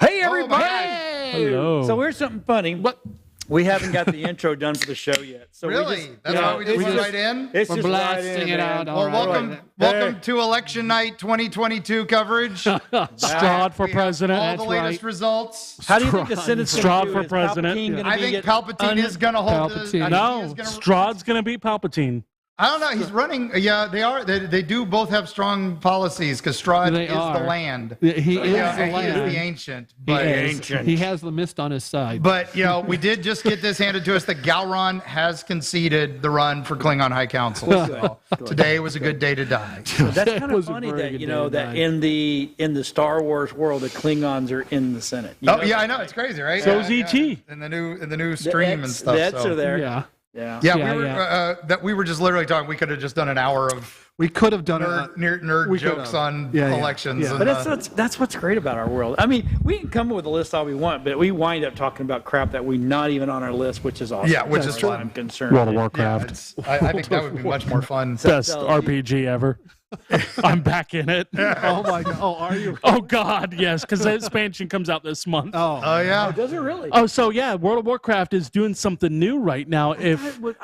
Hey, everybody! Hey! Hello. So here's something funny. What? We haven't got the intro done for the show yet. So Really? That's why we just went right in? It's We're just blasting right in, it man. out. Well, All right. welcome to Election Night 2022 coverage. Stroud for We have president. all That's the latest right. results. How do you think the Senate's Stroud going to for do? Is president. Palpatine gonna I be think get Palpatine is going to hold Palpatine. the... No, Stroud's going to beat Palpatine. I don't know. He's running. Yeah, they are. They do both have strong policies because Stroud They is are. the land. He is Yeah, the he land. is the ancient. He But, is. He has the mist on his side. but we did just get this handed to us that Gowron has conceded the run for Klingon High Council. So today was a good day to die. That's kind of was a funny very that good you know day that tonight. in the Star Wars world, the Klingons are in the Senate. You Oh know? yeah, I know. It's crazy, right? So is yeah, E.T. in the new The stream and X- stuff. The X so. are there. Yeah. Yeah. Yeah, Yeah, we were just literally talking. We could have just done an hour of We could have done nerd we could jokes have. on Yeah, yeah. elections. Yeah. And, But that's what's great about our world. I mean, we can come up with a list all we want, but we wind up talking about crap that we're not even on our list, which is awesome. Yeah, which As is far as fun. I'm concerned. World of yeah, Warcraft. I think that would be much more fun. Best So- RPG ever. I'm back in it. Oh my god! Oh, are you? Oh, God, yes, because the expansion comes out this month. Oh, Oh yeah. Does it really? Oh, so yeah, World of Warcraft is doing something new right now.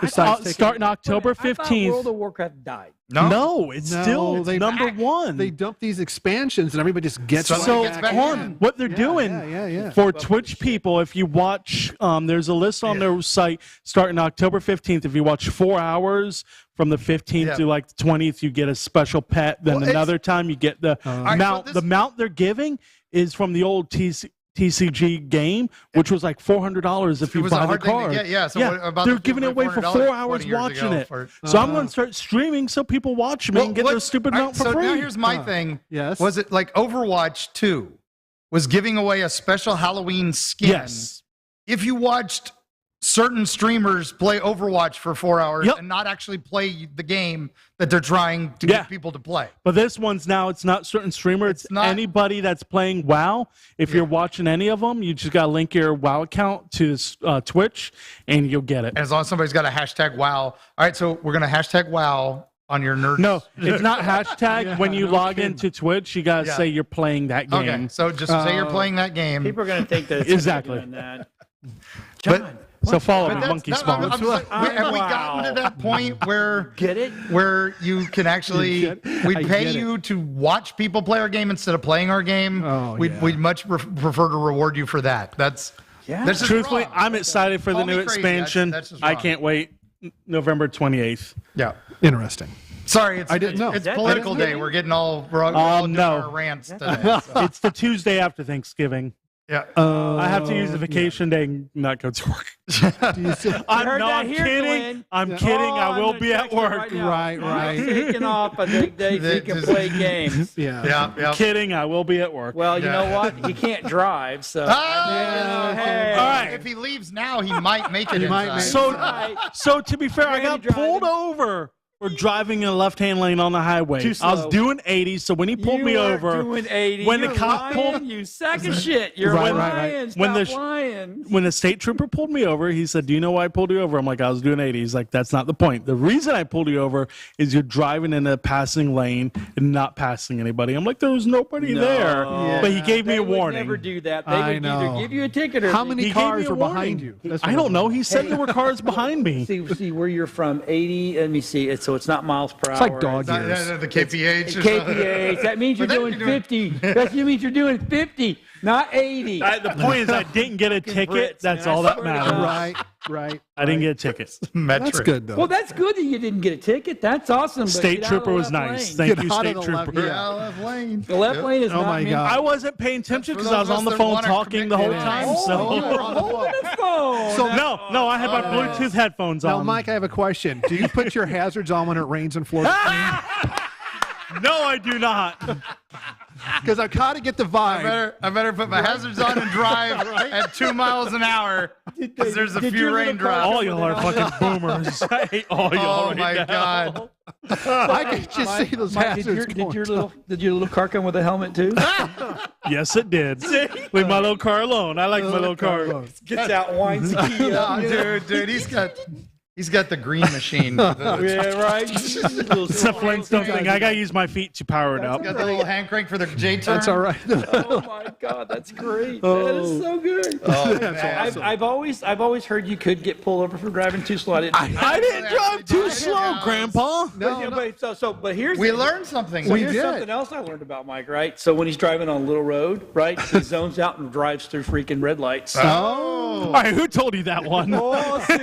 Starting October I thought 15th. World of Warcraft died. No, it's still they number back. one. They dump these expansions and everybody just gets So- right So gets back on in. what they're doing yeah. for Twitch people, if you watch, there's a list on their site starting October 15th. If you watch 4 hours from the 15th Yeah. to like the 20th, you get a special pet. Then Well, it's- another time you get the right, mount. so The this- mount they're giving is from the old TCG game, which was like $400 if It you was a buy the hard thing to card. get, yeah, so what about they're the giving it away for $400 4 20 hours years watching ago it. for- So I'm going to start streaming so people watch me and get their stupid all mount for so free. now here's my thing. Yes. Was it like Overwatch 2 was giving away a special Halloween skin? Yes. If you watched certain streamers play Overwatch for 4 hours Yep. and not actually play the game that they're trying to Yeah. get people to play. But this one's now, it's not certain streamer. It's not- anybody that's playing WoW. If you're watching any of them, you just got to link your WoW account to Twitch and you'll get it. As long as somebody's got a hashtag WoW. All right, so we're going to hashtag WoW on your nerd. No, it's not hashtag. When you log into Twitch, you got to Yeah. say you're playing that game. Okay, so just say you're playing that game. People are going to think that it's Exactly. doing that. But- So follow me, But monkey that's- I'm spawn. just like, have we gotten to that point where Get it? where you can actually we I pay get it. you to watch people play our game instead of playing our game? Oh, we'd, yeah. we'd much prefer to reward you for that. That's Yeah. that's just Truthfully, wrong. I'm excited for the Call me new crazy. expansion. That's just I wrong. can't wait. November 28th. Yeah. Interesting. Sorry, it's I didn't know. It's That- political that is day. new? We're all doing no. our rants today. so, It's the Tuesday after Thanksgiving. yeah. I have to use the vacation day and not go to work. I'm heard that not here, kidding. Glenn. I'm kidding. I will be at work. Right, right. Taking off a big day so you can play games. Yeah. Yeah. Kidding. I will be at work. Well, you Yeah. know what? You can't drive, so. Ah! Hey. All right. If he leaves now, he might make it. He might inside. make- So, Right. so to be fair, I got Randy pulled driving. over for driving in a left-hand lane on the highway. Too I was slow. doing 80, so when he pulled You me weren't over, doing 80. when the You're cop lying, pulled- you sack of shit. You're Right, lying. right, right. Stop When the- lying. when the state trooper pulled me over, he said, "Do you know why I pulled you over?" I'm like, "I was doing 80." He's like, "That's not the point. The reason I pulled you over is you're driving in a passing lane and not passing anybody." I'm like, "There was nobody there," but he gave me They a would warning. never do that. They I would know. either give you a ticket or How He many gave me cars a were warning. behind you? That's what I don't know. He said Hey. there were cars behind me. see where you're from. 80. Let me see. So it's not miles per hour. It's like dog Not- years. the KPH. or KPH. That means you're But then doing you're doing- 50. That means you're doing 50, not 80. The point is, I didn't get a ticket. Brits, That's man, I all that swear to matters. God. Right. I didn't get a ticket. Metric. That's good though. Well, that's good that you didn't get a ticket. That's awesome. But State get out of trooper the was left nice. lane. Thank Get you, out of state the left- trooper. Yeah, left lane. The left lane is Oh not my meant- God. I wasn't paying attention That's because for I was those on the that phone wanna talking the whole commit time. crimes. Oh, you So were holding a phone. So no, I had my Bluetooth headphones now, on. Mike, I have a question. Do you put your hazards on when it rains in Florida? No, I do not. Because I kind of get the vibe. I better put my hazards on and drive at 2 miles an hour because there's a Did few your little raindrops. All y'all are fucking boomers. I hate all y'all. Oh right my now. God. I can just see those Mike, hazards did going. your little car come with a helmet too? Yes, it did. Leave my little car alone. I like my little car. Gets out, winds the key up. No, dude, he's got He's got the green machine. Yeah, right. It's a Flintstone thing. I gotta use my feet to power it up. Got the little hand crank for the J turn. That's all right. Oh my God, that's great. That is so good. Oh, man. I've always heard you could get pulled over for driving too slow. I didn't drive too slow, Grandpa. But here's We learned something. We here's did. something else I learned about Mike, right? So when he's driving on a little road, right, he zones out and drives through freaking red lights. All right, who told you that one? Oh, see?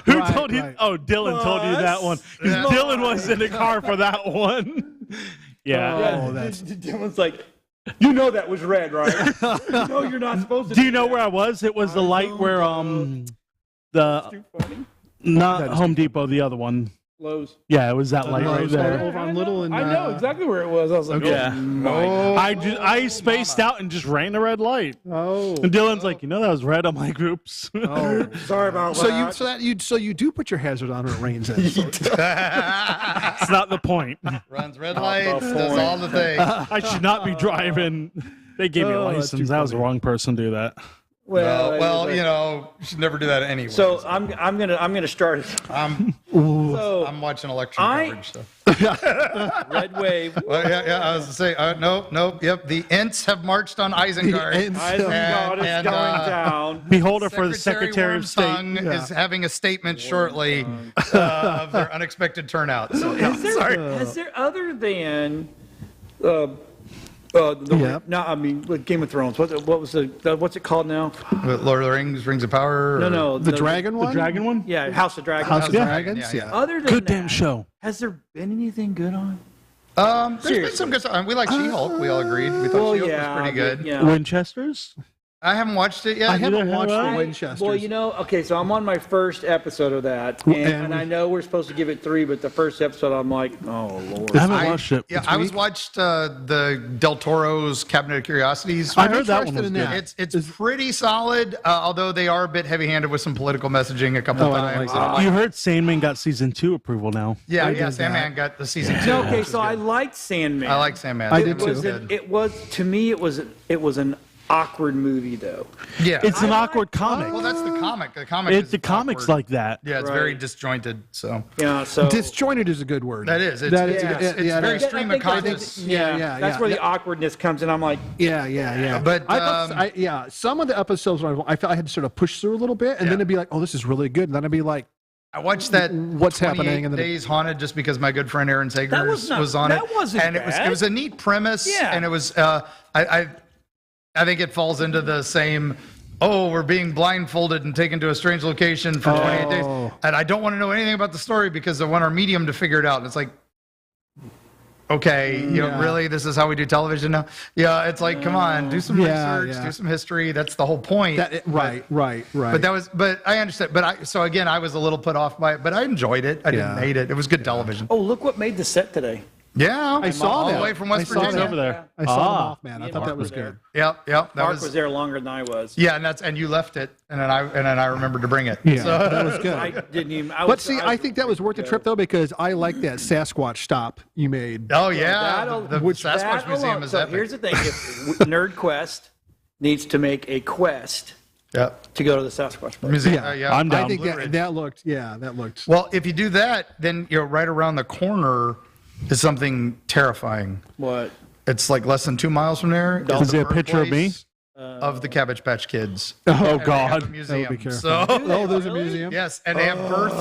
Who Right, told you? right. Oh, Dylan told you that one. 'Cause Dylan was in the car for that one. Yeah. Oh, that's Dylan's like, you know that was red, right? You know you're not supposed to. Do you know where I was? It was the light where the Too funny. not Home Depot, the other one. Lowe's. Yeah, it was that light right Lowe's there. over on Little and I know exactly where it was. I was like, Yeah. I spaced out and just ran the red light. oh. And Dylan's like, you know that was red. I'm like, oops. Oh. sorry about So you do put your hazard on when it rains. Then. It's not the point. Runs red lights, does all the things. I should not be driving. They gave me a that's too license. That was the wrong person to do that. Well, you know, you should never do that anyway. So I'm gonna start. I'm So watching election coverage. So. red wave. Well, yeah. I was to say, nope. Yep, the Ents have marched on Isengard. Isengard is And, going down. Beholder for the Secretary of State. Wormtongue is having a statement shortly of their unexpected turnout. So, yeah, Has there other than I mean, with Game of Thrones. What was what's it called now? Lord of the Rings, Rings of Power. No, The dragon one? The dragon one? Yeah, House of Dragons. House of Yeah. Dragons? Yeah. Yeah. Other than Good that, damn show. has there been anything good on? There's been some good stuff. We like She-Hulk. We all agreed. We thought She-Hulk was pretty good. Yeah. Winchesters? I haven't watched it yet. I haven't watched have the I? Winchesters. Well, you know, okay, so I'm on my first episode of that, and I know we're supposed to give it 3, but the first episode, I'm like, oh Lord. I haven't watched it. Yeah, I watched the Del Toro's Cabinet of Curiosities. I heard that one was interested in good. that. It's pretty solid, although they are a bit heavy-handed with some political messaging a couple I don't times. like that. You heard Sandman got season 2 approval now. Yeah, Sandman got the season 2. No, okay, so I liked Sandman. I like Sandman. I did It was too. good. It was, to me, it was an awkward movie, though. Yeah. It's an awkward comic. Well, that's the comic. The comic. The comic's awkward. like that. Yeah, it's Right. very disjointed. So Yeah, so Disjointed is a good word. that is. It's Yeah, very that- stream I of think consciousness. that's where the awkwardness comes in. I'm like, Yeah. But I thought, some of the episodes I felt I had to sort of push through a little bit, and then it'd be like, oh, this is really good. And then I'd be like, I watched that. What's happening? 28 And then Days Haunted just because my good friend Aaron Sagers was on it. that wasn't and bad. it was a neat premise. Yeah. And it was I think it falls into the same. Oh, we're being blindfolded and taken to a strange location for 28 days, and I don't want to know anything about the story because I want our medium to figure it out. And it's like, okay, you know, really, this is how we do television now? Yeah, it's like, come on, do some research, do some history. That's the whole point. right. But I understand. So again, I was a little put off by it, but I enjoyed it. I didn't hate it. It was good television. oh, look what made the set today. Yeah, I saw all that. the way from West I saw Virginia. that. Over there. I saw them off, man. I thought that was good. Yep. That Mark was there longer than I was. Yeah, and you left it, and then I remembered to bring it. Yeah, So- that was good. I didn't even. But see, I think that was worth the trip though because I like that Sasquatch stop you made. Oh yeah, the Sasquatch that Museum alone, is so epic. here's the thing: if NerdQuest needs to make a quest Yep. to go to the Sasquatch place. Museum. Yeah. I'm down. I think Blue Ridge. that looked. Well, if you do that, then you're right around the corner is something terrifying. What? It's like less than 2 miles from there. Is It's there the a picture of me? birthplace Of the Cabbage Patch Kids. Oh, And they have a God. museum. be careful. So Oh, there's a museum. yes, and they have births,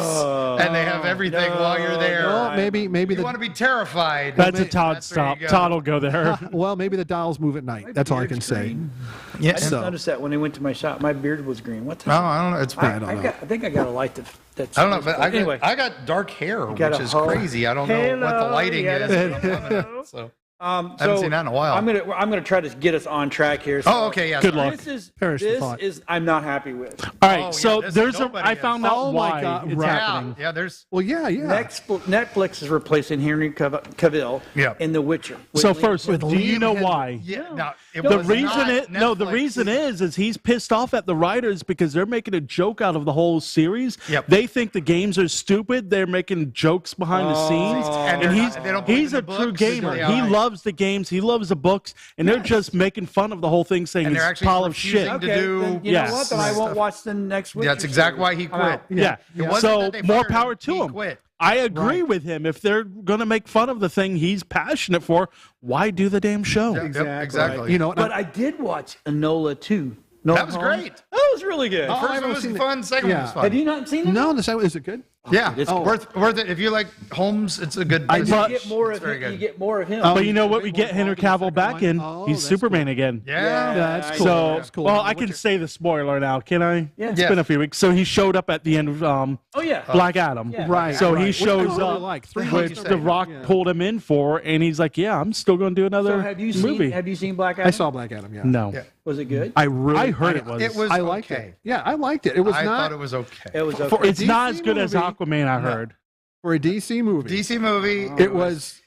and they have everything while you're there. Well, maybe You the want to be terrified. That's a Todd That's where you stop. go. Todd will go there. well, maybe the dials move at night. That's all I can say. I Yes. didn't So- notice that when they went to my shop. My beard was green. What the? No, I don't know. It's I don't know. I think I got a light that's. I don't know, but anyway. I got dark hair, got which a is whole- crazy. I don't know what the lighting Hello, is. yes. but I'm loving it, so. I haven't So seen that in a while. I'm gonna try to get us on track here. So Oh, okay, yeah. Good sorry. luck. Perish the thought. This is I'm not happy with. All right, Oh, so yeah, this there's a. nobody I is. found out Oh, my why God, it's right. happening. Yeah, there's. Well, yeah. Netflix is replacing Henry Cavill Yeah. in The Witcher. So With first, Liam- do you know Liam why? Yeah, no, it The was reason not it no, the Netflix. reason is he's pissed off at the writers because they're making a joke out of the whole series. Yep. They think the games are stupid. They're making jokes behind the scenes, And and they're not- they don't believe he's in a the true books. gamer. Yeah. He loves loves the games, he loves the books, and they're just making fun of the whole thing, saying And it's they're a actually pile of shit. refusing to Okay, do- then you Yes. know what? Then I won't watch the next week. That's exactly why he quit. Yeah. It wasn't So that they more fired power him, to he him. quit. I agree with him. If they're going to make fun of the thing he's passionate for, why do the damn show? Yep, exactly. You know, But I did watch Enola too. That was great. That was really good. I First haven't one was seen it. fun. Second one Yeah. was fun. Have you not seen it? no, the second, is it good? Yeah, It's worth it. If you like Holmes, it's a good. I it's- did. You get more it's of very him. good. You get more of him. But you know He's what? way We more get Henry involved in the Cavill second back one. in. Oh, He's that's Superman again. Yeah. That's I cool. know. So, That's cool. well, I can say the spoiler now, can I? Yeah. It's Yes. been a few weeks. So he showed up at the end of Oh yeah. Black Adam. Yeah. Right. So right. he Which I shows really up, like. Three the which you The say? Rock Yeah. pulled him in for, and he's like, "Yeah, I'm still going to do another So have you movie." seen? Have you seen Black Adam? I saw Black Adam. Yeah. No, Yeah. Was it good? I heard it was. It was. I liked okay. it. Yeah, I liked it. It was I not thought it was okay. It was okay. for a It's not DC as good as movie. Aquaman. I heard. For a DC movie. DC movie. It was.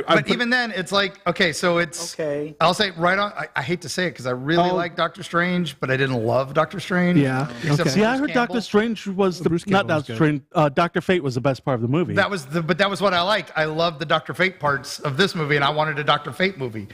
But even then, it's like, okay, so it's. Okay. I'll say right on. I hate to say it because I really like Doctor Strange, but I didn't love Doctor Strange. Yeah. Except Okay. See, I Bruce heard Campbell. Doctor Strange was the Bruce not Campbell was Doctor good. Strange. Doctor Fate was the best part of the movie. That was what I liked. I loved the Doctor Fate parts of this movie, and I wanted a Doctor Fate movie.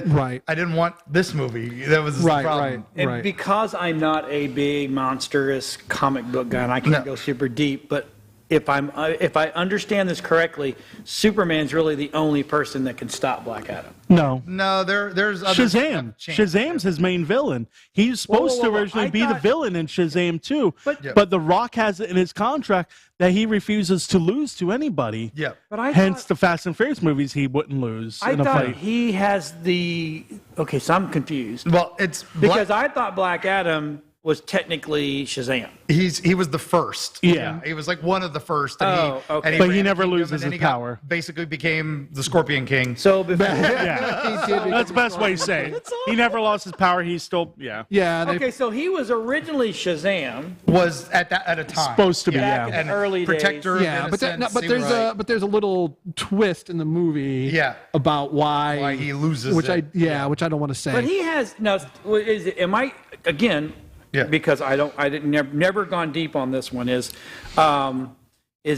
Right. I didn't want this movie. That was the Right, problem. right. And because I'm not a big monstrous comic book guy, and I can't No. go super deep, but if I understand this correctly, Superman's really the only person that can stop Black Adam. no. No, there's other Shazam. stuff Shazam's his main villain. He's supposed whoa, to whoa. originally I be the thought- villain in Shazam too. But- But The Rock has it in his contract that he refuses to lose to anybody. Yeah. But I Hence thought, the Fast and Furious movies, he wouldn't lose I in a thought fight. he has the. Okay, so I'm confused Well, it's because I thought Black Adam was technically Shazam. he was the first. Yeah. He was like one of the first. And Oh, okay. and But he ran never the kingdom, loses and then his he got- power. Basically became the Scorpion King. So before, Yeah. That's the best way to say it. He never lost his power. He's still, yeah. Yeah. They, okay, so he was originally Shazam. Was at a time Supposed to be, Back yeah. in the early protector. days. Yeah, in a but sense, but he there's was a little twist in the movie. Yeah. About why he loses which it. which I don't want to say. But he has now. Is it? Am I again? Yeah. Because I didn't never gone deep on this one. Is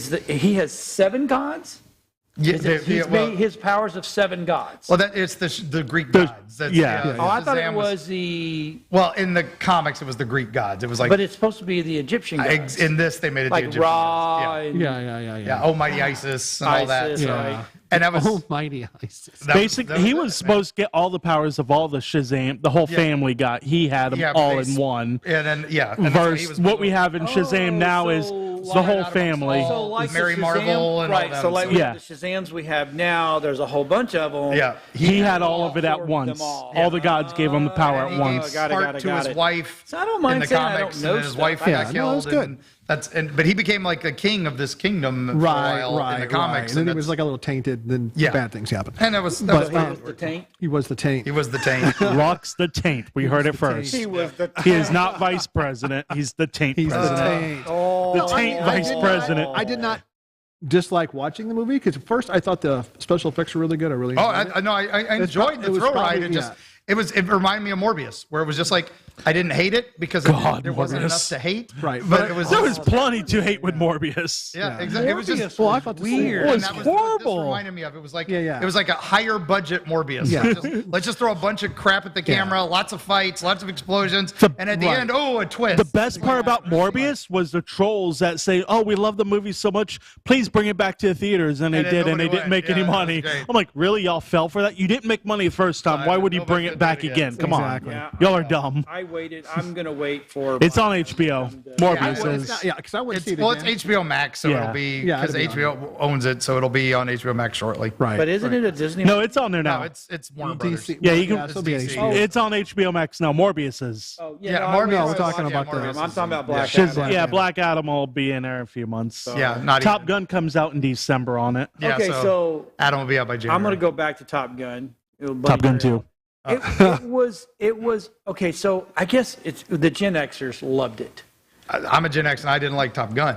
that he has 7 gods? Yeah, He's made his powers of 7 gods. well, that it's the Greek gods. That's, yeah. Oh, I thought it Shazam was the. Well, in the comics, it was the Greek gods. It was like But it's supposed to be the Egyptian gods. in this they made it the like Egyptian Ra. gods. And, yeah. Almighty Isis and all that. Isis, So. right. And that was Almighty Isis. Basically, he was it. supposed to get all the powers of all the Shazam, the whole family got. He had them Yeah, but all they- in one. And then and that's why he Versus was what we have in Shazam now is the whole family. So like Mary the Shazam, Marvel and all right? them, So like so- Yeah. the Shazams we have now, there's a whole bunch of them. Yeah. He had all of it at absorbed once. them all. All the gods gave him the power And at he once. gave Got it, part got it, to got his it. wife So I don't mind in the saying I don't comics, know and his stuff. wife Yeah, got no, killed. that's good. But he became like a king of this kingdom for a while in the comics. And then he that's- was like a little tainted. Then Yeah. bad things happened. and that was So he was the tank. He was the taint. he was the tank. Rock's the taint. We heard it first. He was the He is not vice president. He's the taint He's the president. taint. The taint vice president. I did not dislike watching the movie because at first I thought the special effects were really good. I really Oh, enjoyed it. I enjoyed the it was thrill probably- ride. yeah. It reminded me of Morbius, where it was just like I didn't hate it because there wasn't Morbius. enough to hate. Right, but but it was There was plenty to hate with Morbius. yeah, exactly. It was just Well, I thought the same. weird. It was and that was what horrible. this reminded me of. It was like Yeah. it was like a higher budget Morbius. Yeah. Let's just throw a bunch of crap at the camera, lots of fights, lots of explosions, and at the right. end, a twist. The best part about Morbius was the trolls that say, "Oh, we love the movie so much, please bring it back to the theaters," and they And then did, and they nobody didn't went. make any Yeah, that was money. great. I'm like, really, y'all fell for that? You didn't make money the first time. Why would you bring it back again? Come Exactly. on, Yeah, y'all are dumb. I waited. I'm gonna wait for. It's on HBO. Morbius Well, it's is. not, yeah, because I wouldn't see it It's again. HBO Max, so Yeah. it'll be Yeah, because it'll be HBO owns it, so it'll be on HBO Max shortly. Right. But isn't it a Disney? No, it's on there now. No, it's Warner Brothers. DC. Yeah, you can- Yeah, it'll be It's DC. HBO. It's on HBO Max now. Morbius is. Oh, Yeah, no, Morbius. No, we're is- talking yeah, about the- Morbius I'm is- talking about Black Shiz- Adam. yeah, Black Adam will be in there in a few months. Yeah, not Top even. Gun comes out in December on it. Yeah, Okay, so Adam will be out by January. I'm gonna go back to Top Gun. Top Gun 2. It was okay. So I guess it's the Gen Xers loved it. I'm a Gen X and I didn't like Top Gun.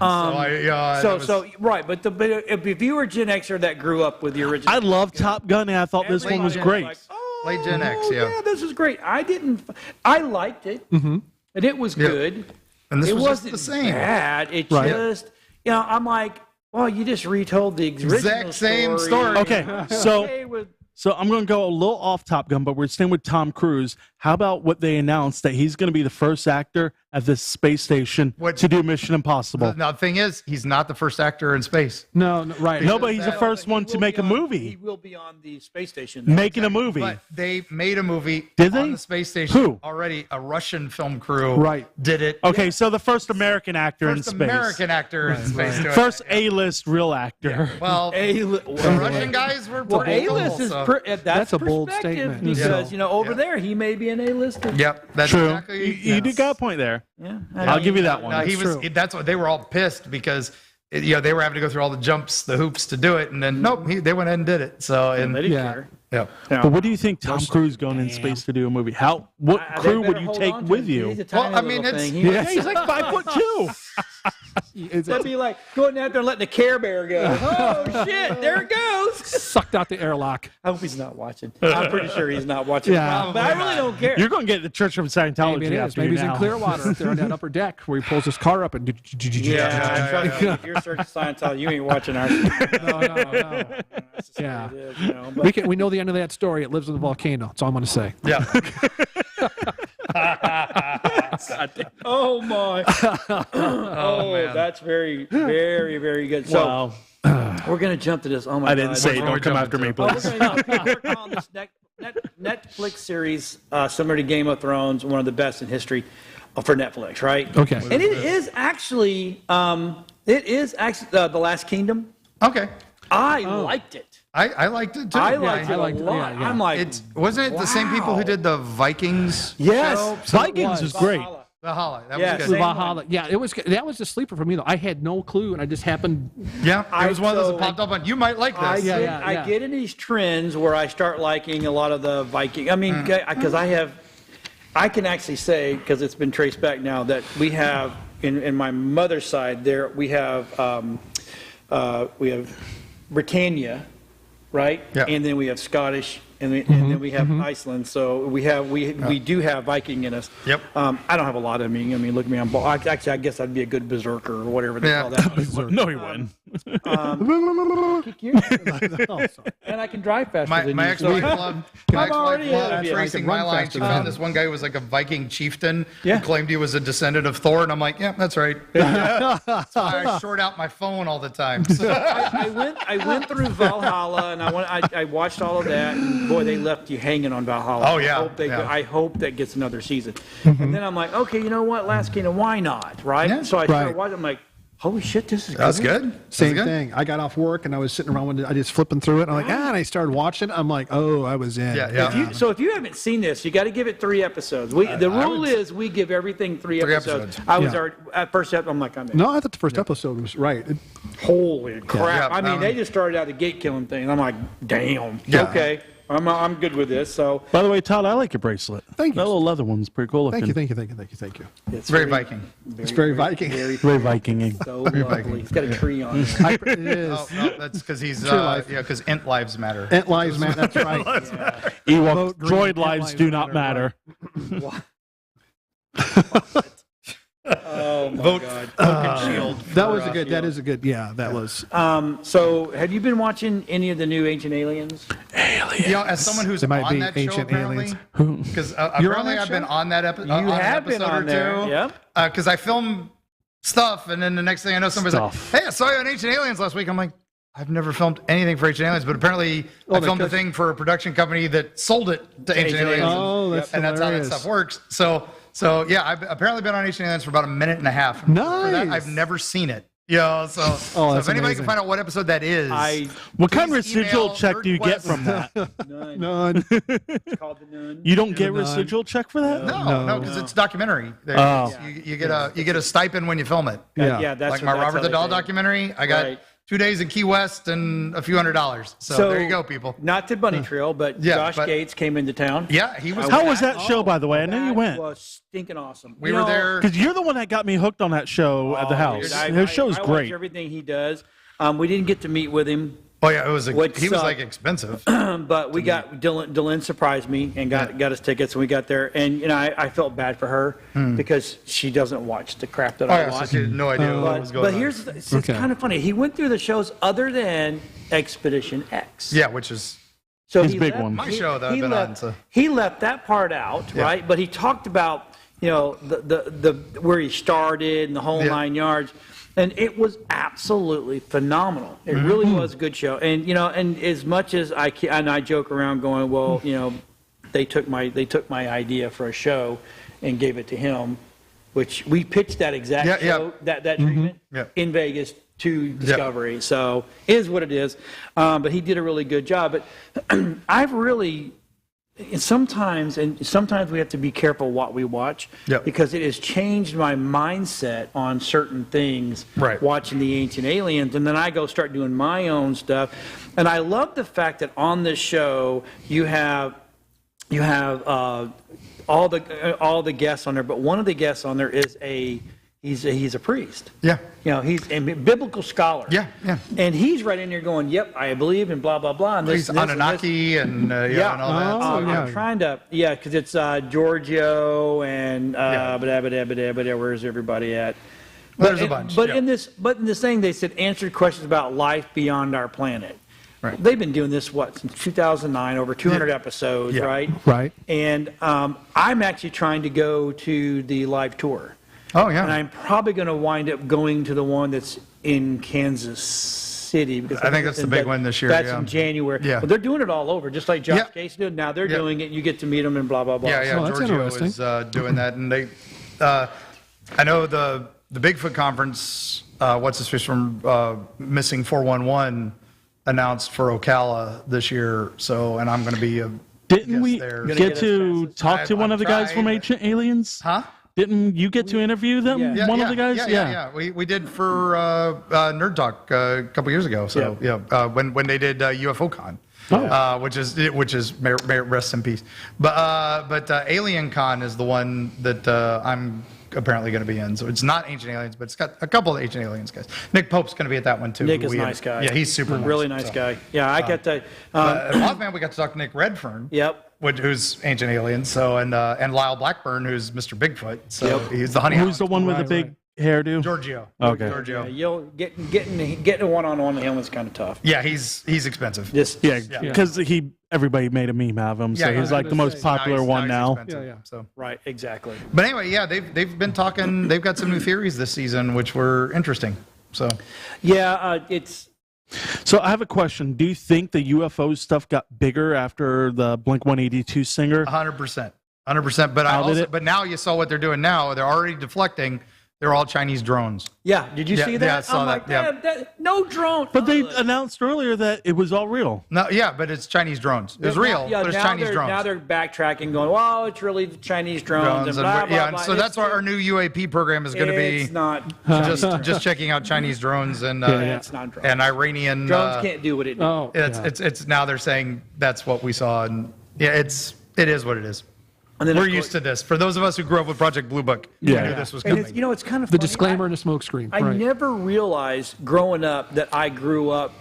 Right, but if you were a Gen Xer that grew up with the original, I love Top Gun, and I thought this one was everybody great. like, oh, Late Gen X, yeah. this is great. I liked it, and it was good. And this It was just wasn't the same. bad. It Right. just, I'm like, well, you just retold the original Exact same story. Okay, so Okay, with So I'm going to go a little off Top Gun, but we're staying with Tom Cruise. How about what they announced that he's going to be the first actor at this space station to do Mission Impossible? Now, the thing is, he's not the first actor in space. No, right. No, but he's the first one to make a He movie. will be on the space station. Making a movie. But they made a movie Did on they? the space station Who? already. A Russian film crew did it. Okay, so the first American actor in First space. American actor in space. doing First it. A-list real actor. Well, the Russian guys were pretty A-list cool, is so. that's a bold perspective statement. because over there he may be an A-lister. Yep, that's True. exactly. You did got a point there. Yeah, I'll give you that one. No, he was. true. That's what they were all pissed because they were having to go through all the jumps, the hoops to do it, and then nope, they went ahead and did it. So They and didn't Yeah. care. yeah. But what do you think Tom Cruise going in space to do a movie? What They crew better would you hold take on to with him. you? He's a tiny Well, I mean, little it's- thing. He Yeah, might- he's like 5'2". That'd be like going out there and letting the Care Bear go. Oh shit! There it goes. Sucked out the airlock. I hope he's not watching. I'm pretty sure he's not watching. Yeah. But I really don't care. You're going to get the Church of Scientology Maybe it is. after Maybe you he's in now. Clearwater up there on that upper deck where he pulls his car up and. Yeah, trust me, if you're searching Scientology, you ain't watching our stuff. No. That's just Yeah. what it is, but We know the end of that story. It lives in the volcano. That's all I'm going to say. Yeah. oh my! Oh, man. that's very, very, very good. So Wow. we're gonna jump to this. Oh my I god! didn't say it. What are Don't we come jumping after me, to? Oh, please. we're working on this Netflix series similar to Game of Thrones, one of the best in history for Netflix, right? Okay. And it is actually The Last Kingdom. Okay. I liked it. I liked it too. I Yeah. liked it a lot. yeah. I'm like, It's wasn't it the same people who did the Vikings? yes, show? Vikings is great. Valhalla. Valhalla. That Yeah, was same good. Valhalla. Yeah, that was the sleeper for me though. I had no clue, and I just happened. Yeah, it was one of those so- that popped up on. You might like I this. get, I get in these trends where I start liking a lot of the Viking. I mean, because I can actually say, because it's been traced back now, that we have in my mother's side there we have Britannia, right? Yeah. And then we have Scottish, and then we have Iceland. So we do have Viking in us. Yep. I don't have a lot of me. I mean, look at me. Actually, I guess I'd be a good berserker or whatever they call that. No, he wouldn't. And I can drive faster My than you. ex-wife loved already ahead of you. tracing I can my run line. faster She than found you. this one guy who was like a Viking chieftain Yeah. who claimed he was a descendant of Thor, and I'm like, yeah, that's right. That's why I short out my phone all the time. So, I went through Valhalla and I watched all of that. And boy, they left you hanging on Valhalla. Oh, yeah, I hope that gets another season. Mm-hmm. And then I'm like, okay, you know what? Last Kingdom, why not? Right? Yeah. So I started Right. watching. I'm like, holy shit, this is that's good. good. Same That's good. thing. I got off work and I was sitting around. I just flipping through it. And I'm like, and I started watching. I'm like, oh, I was in. Yeah. So if you haven't seen this, you got to give it 3 episodes. The rule is we give everything 3 episodes. I was Yeah. already at first episode. I'm like, I'm in. No, I thought the first episode was right. Holy crap! Yeah, I mean, they just started out the gate killing thing. I'm like, damn. Yeah. Okay, I'm good with this. So By the way, Todd, I like your bracelet. Thank you. That little leather one's pretty cool looking. Thank you. it's Very Viking. It's very Viking. Very Vikinging. So lovely. It's got a tree on it. It is. Oh, no, that's because he's True life. because Ent lives matter. Ant lives, man. That's right. Ewok Vote green, droid Ant lives lives do not matter, matter. Oh my Vote god. Vulcan shield. That was a good. That is a good. Yeah, that was. So have you been watching any of the new Ancient Aliens? You know, as someone who's They might on be that show, ancient apparently, aliens. because You're on apparently that I've been show? on that episode. You have been on there. Yep. Because I film stuff, and then the next thing I know, somebody's Stuff. like, "Hey, I saw you on Ancient Aliens last week." I'm like, "I've never filmed anything for Ancient Aliens, but apparently I filmed a thing for a production company that sold it to Ancient Aliens." Oh, that's and that's how that hilarious. stuff works. So yeah, I've apparently been on Ancient Aliens for about a minute and a half. For that, Nice. I've never seen it. Yeah, so that's if anybody amazing. can find out what episode that is, What kind of please residual email check do you get NerdQuest. from that? None. None. It's called the Nun. You don't get None. residual check for that? No, because it's documentary. Oh. You get a stipend when you film it. Yeah. That's Like what- my that's Robert how the they Doll say it. documentary, I got Right. 2 days in Key West and a few $100s. So there you go, people. Not to Bunny Trail, but Yeah, Josh but- Gates came into town. Yeah, he was. How was that show, by the way? I know you That went. was stinking awesome. We You were know, there. Because you're the one that got me hooked on that show at the house. His show is I watch great. everything he does. We didn't get to meet with him, Oh yeah, it was. What He was sucked. like expensive. but we got Dylan surprised me and got us tickets, and we got there. And I felt bad for her because she doesn't watch the crap that Oh I yeah, so watch. she had no idea what was going on. But here's it's kind of funny. He went through the shows other than Expedition X. Yeah, which is So His he big left- one. My show that I've he been left, on, so. He left that part out, right? But he talked about, the where he started and the whole 9 yards. And it was absolutely phenomenal. It really was a good show. And, and as much as I joke around going, well, they took my idea for a show and gave it to him, which we pitched that exact show, that treatment in Vegas to Discovery. So it is what it is. But he did a really good job. But I've really, sometimes we have to be careful what we watch because it has changed my mindset on certain things watching the Ancient Aliens, and then I go start doing my own stuff. And I love the fact that on this show you have all the guests on there, but one of the guests on there is he's a priest. Yeah. He's a biblical scholar. Yeah. And he's right in there going, yep, I believe in blah, blah, blah. And He's Anunnaki and all that. I'm trying to, because it's Giorgio and where's everybody at? There's a bunch. But in this thing, they said answered questions about life beyond our planet. Right. They've been doing this, since 2009, over 200 episodes, right? Right. And I'm actually trying to go to the live tour. Oh, yeah. And I'm probably going to wind up going to the one that's in Kansas City. Because I think that's the big one this year. That's in January. Yeah. But they're doing it all over, just like Josh Case did. Now they're doing it. You get to meet them and blah, blah, blah. Yeah. Oh, that's Giorgio interesting. is doing that. And they, I know the Bigfoot conference, what's his face from Missing 411, announced for Ocala this year. So, and I'm going to be a Didn't guest we there. get to talk to one I've of the guys from tried. Ancient Aliens? Huh? Didn't you get to interview them? Yeah. One of the guys? Yeah. We did for Nerd Talk a couple years ago. So when they did UFO Con, which is rest in peace. But Alien Con is the one that I'm apparently going to be in. So it's not Ancient Aliens, but it's got a couple of Ancient Aliens guys. Nick Pope's going to be at that one too. Nick is a nice guy. Yeah, he's super nice. Really nice guy. Yeah, I get that. At Mothman, we got to talk to Nick Redfern. Yep. Who's Ancient Aliens? So and Lyle Blackburn, who's Mr. Bigfoot. So he's the honey. Who's the one with the big hairdo? Giorgio. Okay. Giorgio. You'll getting a one-on-one with him is kind of tough. Yeah, he's expensive. Yeah, because everybody made a meme out of him, so Yeah, he's like the most popular one now. So. Right, exactly. But anyway, yeah, they've been talking. They've got some new theories this season, which were interesting. So Yeah, it's. So I have a question. Do you think the UFO stuff got bigger after the Blink-182 singer? 100%. But now you saw what they're doing now. They're already deflecting. They're all Chinese drones. Yeah, did you see that? Yeah, I saw I'm that. like, Yeah. no drone. But they announced earlier that it was all real. No, yeah, but it's Chinese drones. It's real, but it's Chinese drones. Now they're backtracking, going, well, it's really the Chinese drones. And blah, blah, yeah, blah. so that's why our new UAP program is going to be. It's not. just checking out Chinese drones and It's not drones. and Iranian Drones can't do what it does. It's now they're saying that's what we saw, and yeah, it is what it is. And then We're used to this. For those of us who grew up with Project Blue Book, we knew this was And coming. it's kind of The funny. disclaimer and a smoke screen. I right. never realized growing up that I grew up.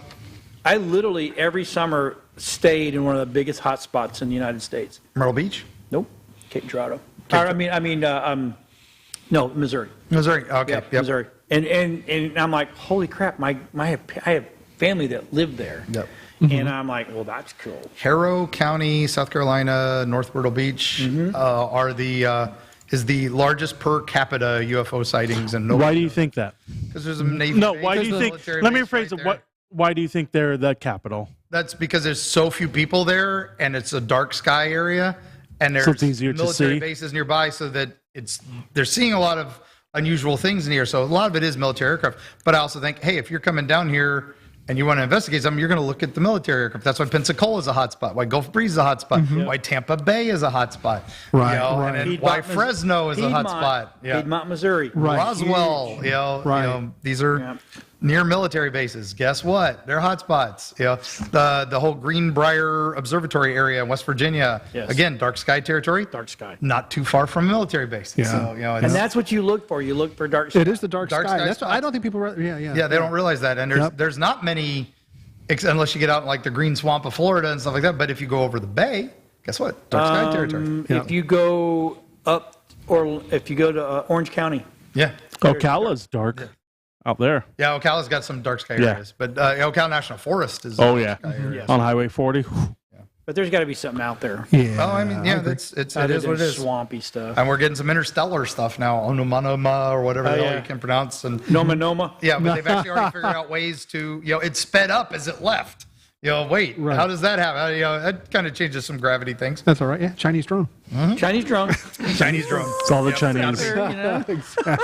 I literally every summer stayed in one of the biggest hot spots in the United States. Myrtle Beach, Nope, Cape Girardeau. No, Missouri. Missouri. Okay, Yep, Missouri. And I'm like, holy crap! I have family that lived there. Yep. And I'm like, well, that's cool. Harrow County, South Carolina, North Myrtle Beach is the largest per capita UFO sightings in Why do you think that? Because there's a Navy. No, base, why do you there's a think? military Let me base rephrase right it. What? there. Why do you think they're the capital? That's because there's so few people there, and it's a dark sky area, and there's So it's easier to military see? bases nearby, so that they're seeing a lot of unusual things in here. So a lot of it is military aircraft. But I also think, hey, if you're coming down here and you want to investigate something, you're going to look at the military aircraft. That's why Pensacola is a hot spot. Why Gulf Breeze is a hot spot. Why Tampa Bay is a hot spot. Right, And then why Piedmont, Fresno is a hot spot. Yeah. Piedmont, Missouri. Right. Roswell, Right. These are near military bases. Guess what? They're hot spots. The whole Greenbrier Observatory area in West Virginia. Yes. Again, dark sky territory. Dark sky. Not too far from a military base. Yeah. So, And that's what you look for. You look for dark sky. It is the dark, Dark sky. sky That's what, I spots. don't think people. Yeah, they don't realize that. And there's not many, unless you get out in like the green swamp of Florida and stuff like that. But if you go over the bay, guess what? Dark sky territory. If you go up, or if you go to Orange County. Yeah. Ocala's dark out there. Yeah, Ocala's got some dark sky Yeah. areas. But Ocala National Forest is Oh a yeah, dark sky area. on Highway 40. But there's got to be something out there. Yeah. Oh, I mean, yeah, it is Other what it than is. swampy stuff. And we're getting some interstellar stuff now, Onomanoma or whatever the hell yeah. you can pronounce. And Noma. yeah, but they've actually already figured out ways to, it sped up as it left. Wait, Right. how does that happen? That kind of changes some gravity things. That's all right. Yeah, Chinese drone. Chinese drone. Chinese drone. It's all the Out Chinese. there, you know?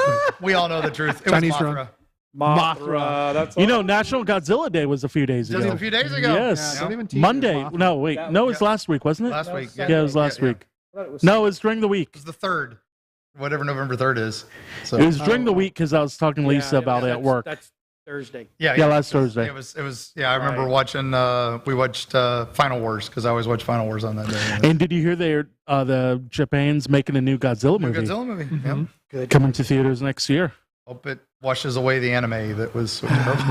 We all know the truth. It Chinese was drone. Mothra. Mothra. That's You know, National Godzilla Day was a few days Just ago. a few days ago. Yes. Yeah, don't even tease Monday. your Mothra. No, wait. No, it was last week, wasn't it? Last week. Yeah, it was last week. it No, it was during the week. It was the 3rd, whatever November 3rd is. So It was during the week because I was talking to Lisa about it at work. That's Thursday. Yeah, last Thursday. It was. Yeah, I remember watching. We watched Final Wars because I always watch Final Wars on that day. And did you hear the Japan's making a new Godzilla movie Godzilla movie. Yeah. Good. coming to theaters next year? Hope it washes away the anime that was.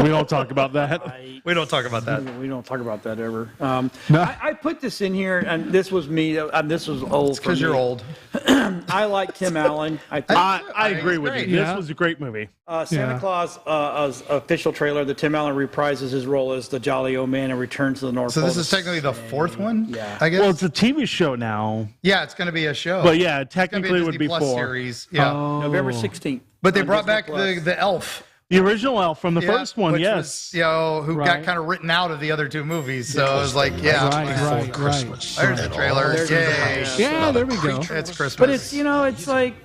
We don't talk about that. We don't talk about that. We don't talk about that ever. I put this in here, and this was me. This was old. Because you're old. I like Tim Allen. I think I agree with you. great. This was a great movie. Santa Claus official trailer. The Tim Allen reprises his role as the jolly old man and returns to the North So Pole. this is technically the 4th one. Yeah. I guess. Well, it's a TV show now, yeah, it's going to be a show. but yeah, It's gonna technically it would Disney be Plus 4. series. Yeah. November 16th. But they on brought Disney back Plus. the elf. The original Elf from the Yeah, first one, which yes. Was, who got Right. kind of written out of the other 2 movies. So it was like, yeah. Right. There's the trailer. Yay. Yeah, there we go. It's Christmas. But it's it's like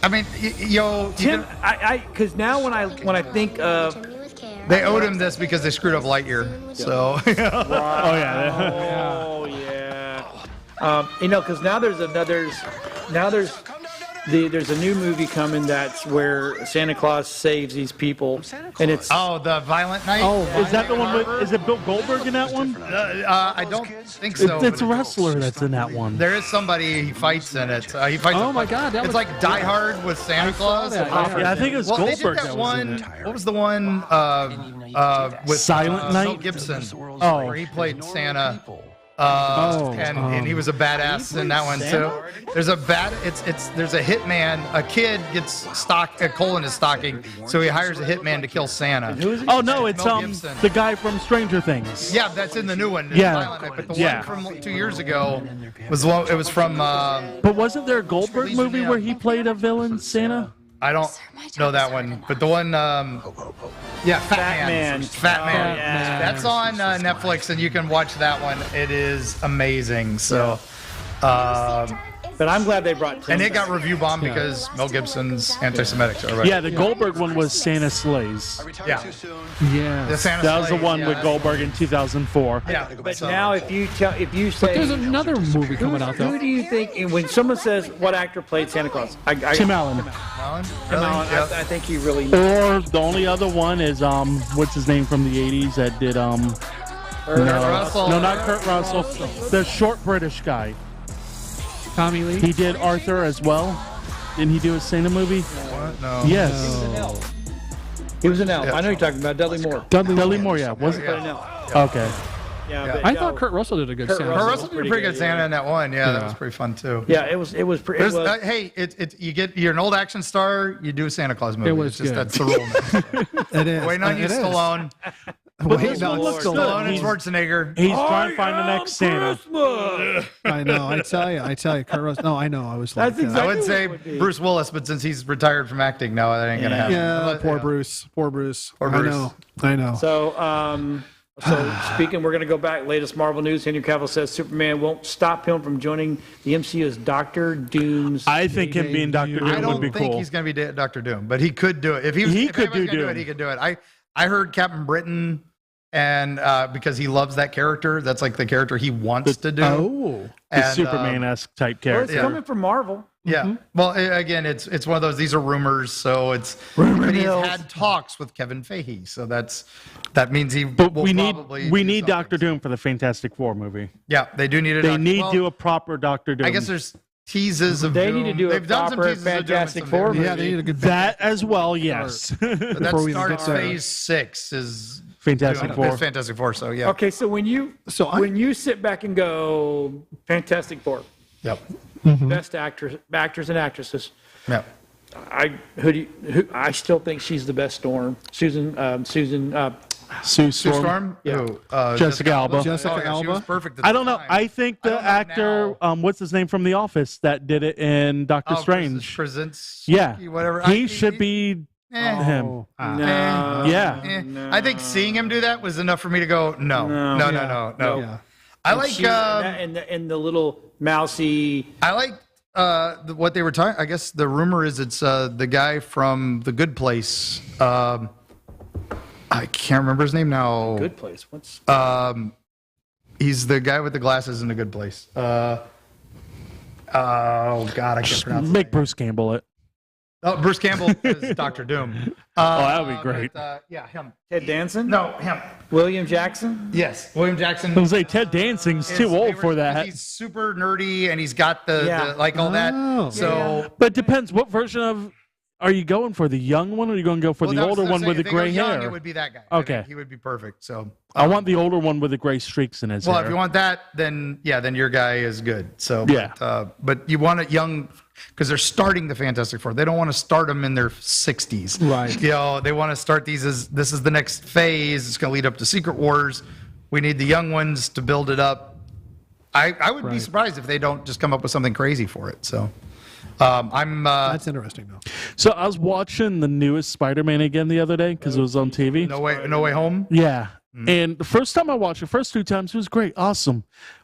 I mean, you Tim. can- Because now when I think of they owed him this because they screwed up Lightyear. So Oh yeah. oh yeah, because now there's there's a new movie coming that's where Santa Claus saves these people, and it's the Violent Night. Is that the one with? Is it Bill Goldberg in that one? I don't think so. It's a but wrestler that's in that one. There is somebody he fights in it. He fights. Oh my God, that It's was- like Die Hard with Santa Claus. that, yeah. Yeah, I think it was Well, they Goldberg did that that was in one. it. What was the one with Silent Mel Night? Gibson? Oh. Where he played Santa. Oh, And he was a badass in that one too. There's a there's a hitman. A kid gets a coal in his stocking, so he hires a hitman to kill Santa. Oh no, it's Mel Gibson. the guy from Stranger Things. Yeah, that's in the new one. Yeah. Violent Night. But the Yeah. one from 2 years ago was the one. It was from. But wasn't there a Goldberg movie where he played a villain Santa? I don't know that one, but the one. Yeah, Fat Man. Fat Man. yeah. That's on Netflix, and you can watch that one. It is amazing. So. But I'm glad they brought Tim. And it got review bombed because Mel Gibson's anti-Semitic. So, right? Yeah, the Goldberg one was Santa Slays. Yeah. yeah. The Santa That was the Slay, one yeah. with Goldberg in 2004. Yeah. But so- now if you say There's another movie coming out who though. do you think and when someone says what actor played Santa Claus? Tim Allen. Alan? Tim Really? Allen, Yep. I think he really. Or the only other one is what's his name from the 80s that did Russell. no, not Kurt Russell, the short British guy. Tommy Lee. He did Arthur as well. Didn't he do a Santa movie? What? No. Yes. He was an elf. I know you're talking about Dudley Moore. Dudley Moore, yeah. Was it? But an elf. Okay. Yeah, but I no. thought Kurt Russell did a good Kurt Santa. Russell. Kurt Russell did a pretty good Santa in that one. Yeah, that was pretty fun too. Yeah, it was. There's, hey, you're an old action star. You do a Santa Claus movie. It was It's just good. that's the rule. It is. Waiting on you, It is. Stallone. But Wait, this no, one it's looks still- good. Stallone and Schwarzenegger. He's trying to find the next Santa. I know. I tell you, Kurt Russell. No, I know. I was like, That's exactly I would say what it would be. Bruce Willis, but since he's retired from acting now, that ain't gonna happen. yeah, But, poor yeah. Bruce. Poor Bruce. Poor Bruce. I know. So speaking, we're going to go back. Latest Marvel news: Henry Cavill says Superman won't stop him from joining the MCU as Doctor Doom's. I think him being Dr. I Doom would don't be think cool. he's gonna be Doctor Doom, but he could do it. If he could anyone's do gonna Doom. it, he could do it. I heard Captain Britain, and because he loves that character, that's like the character he wants to do. Oh. The And, Superman-esque type Well, it's character. coming from Marvel. Yeah. Well, again, it's one of those. These are rumors, so it's. But he's mills. had talks with Kevin Feige, so that means he. But will we need probably we do need something. Doctor Doom for the Fantastic Four movie. Yeah, they do need a. They need well, to do a proper Doctor Doom. I guess there's teases of. They Doom. need to do a They've done some proper teases of Doom in Fantastic some Four of their Yeah, they need a good that as well. Yes. But that Before we even starts get there. Phase 6 is Fantastic doing- Four. it's Fantastic Four. So yeah. Okay, so when you sit back and go Fantastic Four, Yep. best actors and actresses. Yep. I still think she's the best Storm. Susan Sue Sue Storm. Storm? Yeah. Who? Jessica Alba. Jessica Oh, yeah, she was Alba? perfect. At I the don't know. time. I think I the don't know actor, now. what's his name from The Office that did it in Doctor Strange? Krasinski, whatever. He should be him. Oh. Yeah. I think seeing him do that was enough for me to go, no. Yeah. I like and the little mousy. I like what they were talking. I guess the rumor is it's the guy from The Good Place. I can't remember his name now. Good place. What's He's the guy with the glasses in The Good Place. Oh God, I can't pronounce. Make Bruce Campbell it. Oh, Bruce Campbell is Doctor Doom. That would be great. But, yeah, him. Ted Danson? No, him. William Jackson? Yes, William Jackson. I was like, Ted Dancing's too old for that. He's super nerdy and he's got the like all Oh. that. So But it depends. What version of are you going for? The young one, or are you going to go for well, the that was older what I'm one saying. with the If they go gray young, hair? It would be that guy. Okay. I think he would be perfect. So I want the older one with the gray streaks in his well, hair. if you want that, then then your guy is good. So Yeah. but you want it young because they're starting the Fantastic Four. They don't want to start them in their 60s. Right. You know, they want to start these as this is the next phase. It's going to lead up to Secret Wars. We need the young ones to build it up. I would be surprised if they don't just come up with something crazy for it. So I'm That's interesting, though. So I was watching the newest Spider-Man again the other day because it was on TV. No Way Home. Yeah. And the first time I watched it, first 2 times, it was great. Awesome.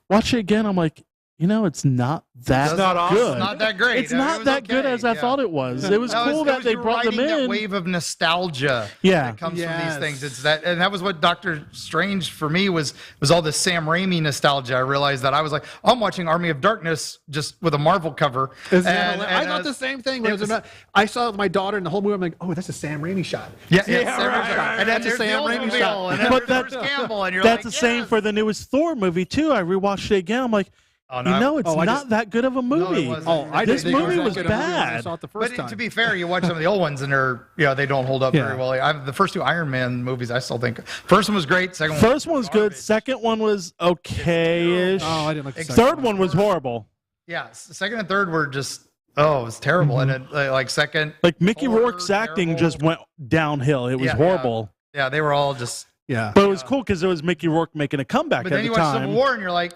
Watch it again. I'm like, it's not that not awesome. good. It's not that great. It's I mean, not it was that good okay, as I thought it was. It was cool that they you're brought them riding that in. wave of nostalgia Yeah. that comes from Yes. these things. It's that, and that was what Doctor Strange for me was all this Sam Raimi nostalgia. I realized that I was like, I'm watching Army of Darkness just with a Marvel cover. I thought the same thing. When I saw it with my daughter in the whole movie. I'm like, oh, that's a Sam Raimi shot. Yeah, right, And then That's a there's the Sam Raimi Oldsmobile, shot. and then But there's Bruce Campbell, and you're That's like, the same for the newest Thor movie too. I rewatched it again. I'm like, Oh, no, it's I not just- that good of a movie. wasn't. Oh, I This didn't think it movie that was good of a movie when I bad. saw it the first But time. to be fair, you watch some of the old ones, and they don't hold up Yeah. very well. The first 2 Iron Man movies, I still think first one was great. Second one, First one was good. garbage. Second one was okay-ish. Oh, I didn't like the second Third one was horrible. Yeah, second and third were just it was terrible. And then like second, Like Mickey Horror, Rourke's acting terrible. just went downhill. It was Yeah, horrible. yeah, they were all just. Yeah. But it was cool because it was Mickey Rourke making a comeback But at then the you watch time. Civil War, and you're like,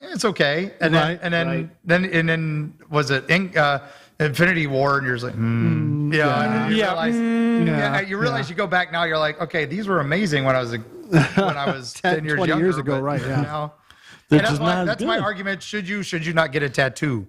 it's okay. And Right, then was it Infinity War, and you're just like, and you realize you go back now, you're like, okay, these were amazing when I was 10 years 20 younger. years ago, but right, yeah. Now, They're and just not as that's my good. argument. Should you not get a tattoo?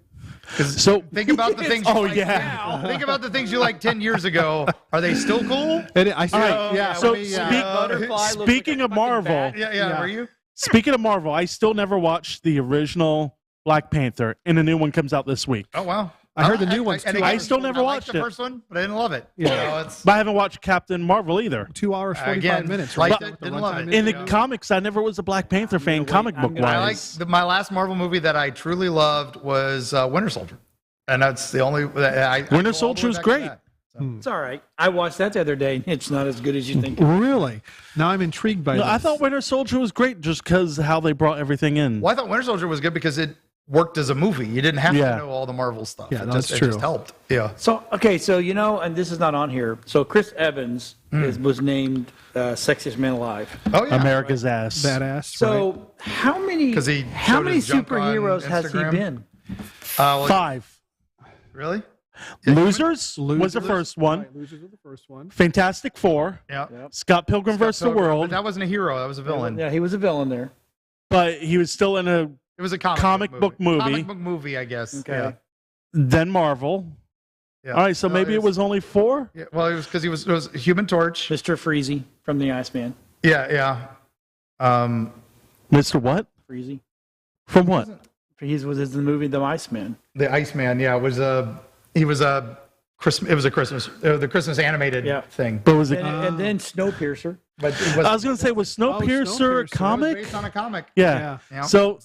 'Cause So think about the things. You Oh, liked yeah. Think about the things you liked 10 years ago. Are they still cool? And I see. right, Yeah. so let me, Butterfly looks like speaking a of fucking Marvel, bat. Yeah. Were you? speaking of Marvel, I still never watched the original Black Panther, and the new one comes out this week. Oh wow. I heard the new one's and too. again, I still never I liked watched the it. first one, but I didn't love it. Yeah. It's, But I haven't watched Captain Marvel either. 2 hours, 45 Again, minutes. liked Right? it, didn't love it. In the Yeah. comics, I never was a Black Panther fan, comic book gonna- I wise. like my last Marvel movie that I truly loved was Winter Soldier, and that's the only. I go all the Soldier way was back to great. that. So. It's all right. I watched that the other day. And it's not as good as you think. Really? Now I'm intrigued by No, this. I thought Winter Soldier was great just because how they brought everything in. Well, I thought Winter Soldier was good because it worked as a movie. You didn't have Yeah. to know all the Marvel stuff. Yeah, it no, just, that's it just true. helped. Yeah. So, okay, so, and this is not on here. So Chris Evans was named Sexiest Man Alive. Oh yeah. America's ass. Badass. So how many 'Cause he how showed many his junk on superheroes has he Instagram. been? Well, 5. really? Losers was the first one. Right, Losers was the first one. Fantastic Four. Yeah. Scott Pilgrim vs. the But World. that wasn't a hero. That was a villain. Yeah, he was a villain there. But he was still in a It was a comic, Comic book movie. Comic book movie, I guess. Okay. Yeah. then Marvel. Yeah. All right, so No, maybe it was only 4. Yeah, well, it was because it was Human Torch. Mr. Freezy from the Iceman. Yeah. Mr. What? Freezy. From what? He was in the movie The Iceman. The Iceman. Yeah, was he was a Christmas. It was a Christmas. The Christmas animated Yeah. thing. But was it? And then Snowpiercer. But it was I was going to say, was Snowpiercer a Snowpiercer. comic? based on a comic. Yeah. Yeah. So,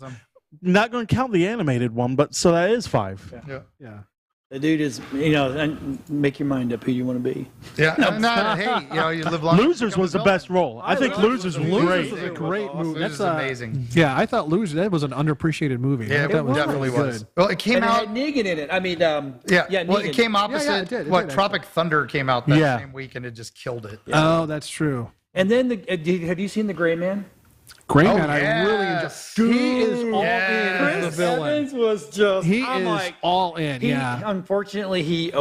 not going to count the animated one, but so that is 5. Yeah. Yeah. The dude is, and make your mind up who you want to be. Yeah. Hey, you live long. Losers was the best role. I think Losers was Losers great. was a great movie. That's That's amazing. Yeah, I thought Losers. That was an underappreciated movie. Yeah, I thought it definitely really was. good. Well, it came And it out. had Negan in it. I mean, Yeah. Well, Negan. it came opposite. it did, what actually. Tropic Thunder came out that Yeah. same week, and it just killed it. Oh, that's true. And then have you seen The Gray Man? Gray Oh, Man, I really enjoy. yes. He is all in Yes. as the villain. Evans was just. He I'm is like, all in. Yeah. Unfortunately, he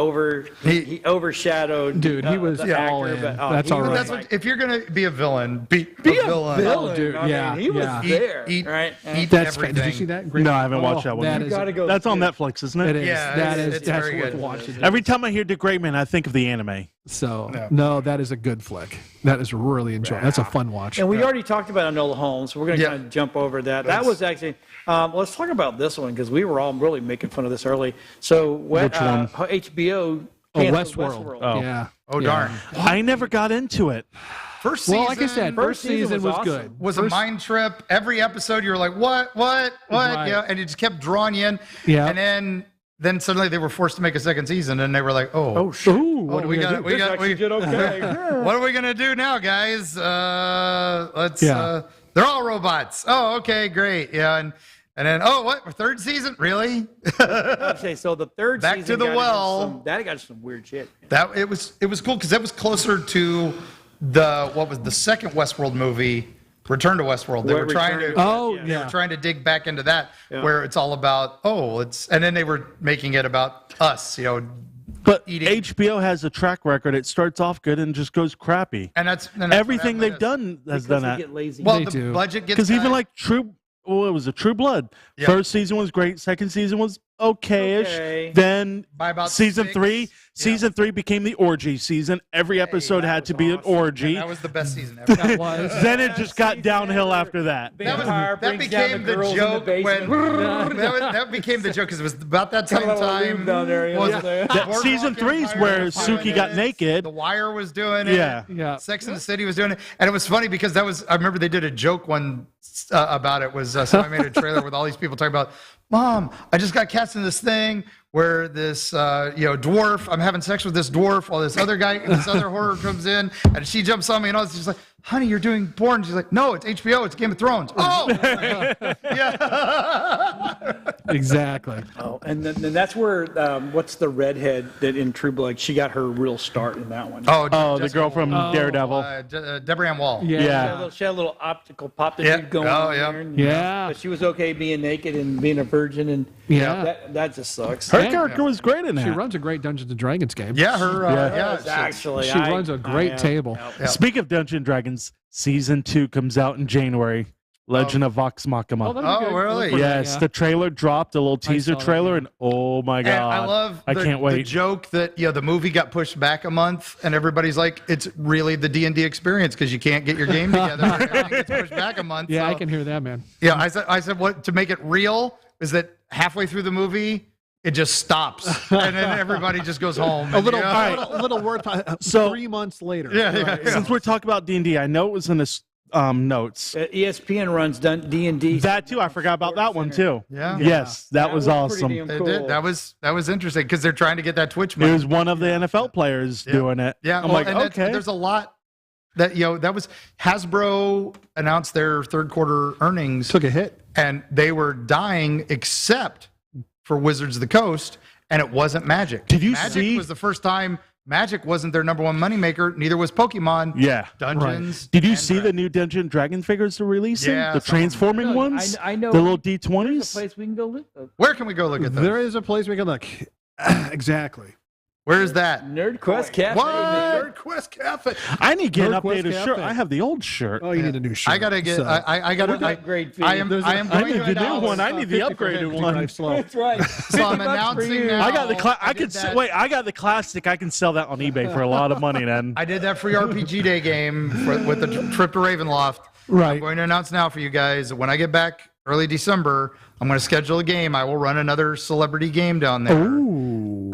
overshadowed. Dude, he was the all actor, in. but, That's he all was right. That's like- what, if you're gonna be a villain, be a villain. villain, dude, I mean, yeah, he was yeah. there, Eat- right? eat That's everything. Did you see that? Great. No, I haven't watched that one. That You is, gotta go. That's on see it. Netflix, isn't it? it is. Yeah, that it's- is. it's That's very worth good. watching. Every time I hear The Great Man, I think of the anime. So Yeah. no, that is a good flick. That is really enjoyable. That's a fun watch. And we already talked about Enola Holmes, so we're going to Yeah. kind of jump over that. That was actually, let's talk about this one because we were all really making fun of this early. So Which one? HBO Oh, canceled Westworld. Oh. Yeah. Oh Yeah. darn! I never got into it. First season. Well, like I said, first season was awesome. good. was a mind trip. Every episode, you were like, what? Right. Yeah, and it just kept drawing you in. Yeah. And then suddenly they were forced to make a second season, and they were like, oh, Ooh, what do we got? This actually did okay. What are we gonna do now, guys? Let's. Yeah. They're all robots. Oh, okay, great. Yeah, and then what? Third season? Really? Okay, so the third Back season to the got into well. that got some weird shit. That it was cool because that was closer to the second WestWorld movie, Return to WestWorld. They were trying to. Oh, They yeah. were trying to dig back into that, Yeah. where it's all about and then they were making it about us, But Eating. HBO has a track record. It starts off good and just goes crappy. and that's Everything what they've happened. done has Because done they that. get lazy. Well, They the do. budget gets Because even cut. like it was a True Blood. Yeah. First season was great. Second season was okay-ish. Okay. Then By about season 6, three, season 3 became the orgy season. Every episode had to be an orgy. that was the best season ever. That was. Then it just got downhill after that. Vampire That brings down became the girls in joke when basement. that became the joke because it was about that same Got a little time. lube down there, was yeah. it? That Boardwalk season 3 is Empire where was doing Suki got it. naked. The Wire was doing it. Yeah. Yeah. Sex and the City was doing it, and it was funny because I remember they did a joke one about it. Was somebody made a trailer with all these people talking about, Mom, I just got cast in this thing where this dwarf, I'm having sex with this dwarf while this other horror comes in, and she jumps on me, and I was just like, honey, you're doing porn. She's like, no, it's HBO, it's Game of Thrones. Oh, yeah. Exactly. Oh, and then that's where what's the redhead that in True Blood? She got her real start in that one. Oh, the Jessica girl from Daredevil. Deborah Ann Wall. Yeah. Yeah. She had a little optical pop that Yeah. she'd going Oh, on yeah. there. And, Yeah. But she was okay being naked and being a virgin, and Yeah. that just sucks. Her character was great in that. She runs a great Dungeons and Dragons game. Yeah, her. Yeah. Actually, She runs a great table. Yeah. Speak of Dungeons and Dragons, season 2 comes out in January. Legend of Vox Machina. that'd be Oh, good. really? Look for that, Yes, yeah. the trailer dropped, a little teaser saw that, trailer, yeah. and oh my god! And I love I can't wait. the joke that the movie got pushed back a month, and everybody's like, it's really the D&D experience because you can't get your game together. And everything gets pushed back a month. Yeah, so- I can hear that, man. Yeah, I said what to make it real is that halfway through the movie it just stops, and then everybody just goes home. A little, and, little word. So- 3 months later. Yeah. Since we're talking about D&D, I know it was in the notes. ESPN runs D&D. That too, I forgot about that one too. Yeah. Yes, that was pretty awesome. damn They cool. did. That was interesting because they're trying to get that Twitch It money. was one of the NFL players doing it. Yeah, I'm well, like, and okay. there's a lot that that was Hasbro announced their third quarter earnings, Took a hit. and they were dying except for Wizards of the Coast, and it wasn't Magic. Did you Magic see- was the first time Magic wasn't their number one moneymaker. Neither was Pokemon. Yeah. Dungeons. Did you and see the Dragons. new Dungeon and Dragon figures they're releasing? Yeah, the some of them. transforming Look, ones? I know The little There's a D20s? place we can go look. Where can we go look at those? There is a place we can look. Exactly. Where is that? NerdQuest Cafe. What? NerdQuest Cafe. I need to get an NerdQuest updated shirt. Cafe. I have the old shirt. Oh, you need a new shirt. I gotta get. So- I gotta. We got great feed. I am. There's I am I going need to the new announce- one. I need the 50 for upgraded him, one. 55 slow. That's right. So I'm announcing now. I got the I did that. I got the classic. I can sell that on eBay for a lot of money then. I did that free RPG Day game with the trip to Ravenloft. Right. I'm going to announce now for you guys when I get back early December. I'm going to schedule a game. I will run another celebrity game down there. Ooh.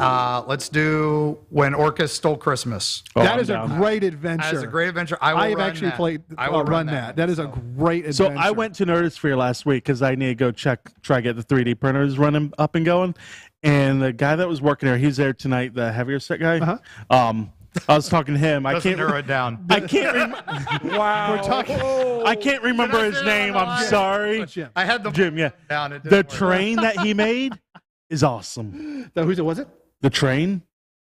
Let's do When Orcas Stole Christmas. Oh, That I'm is a down. great adventure. That is a great adventure. I will I have run actually that. played I will run that. That is a great adventure. So I went to Nerdosphere last week because I need to go try to get the 3D printers running up and going. And the guy that was working there, he's there tonight, the heavier set guy. Uh-huh. I was talking to him. I Doesn't can't narrow it down. I can't remember. Wow. We're talking. I can't remember his name. I'm sorry, Jim. I had the Jim. Yeah, down. It the didn't work. train that he made is awesome. Who's it? Was it? The train,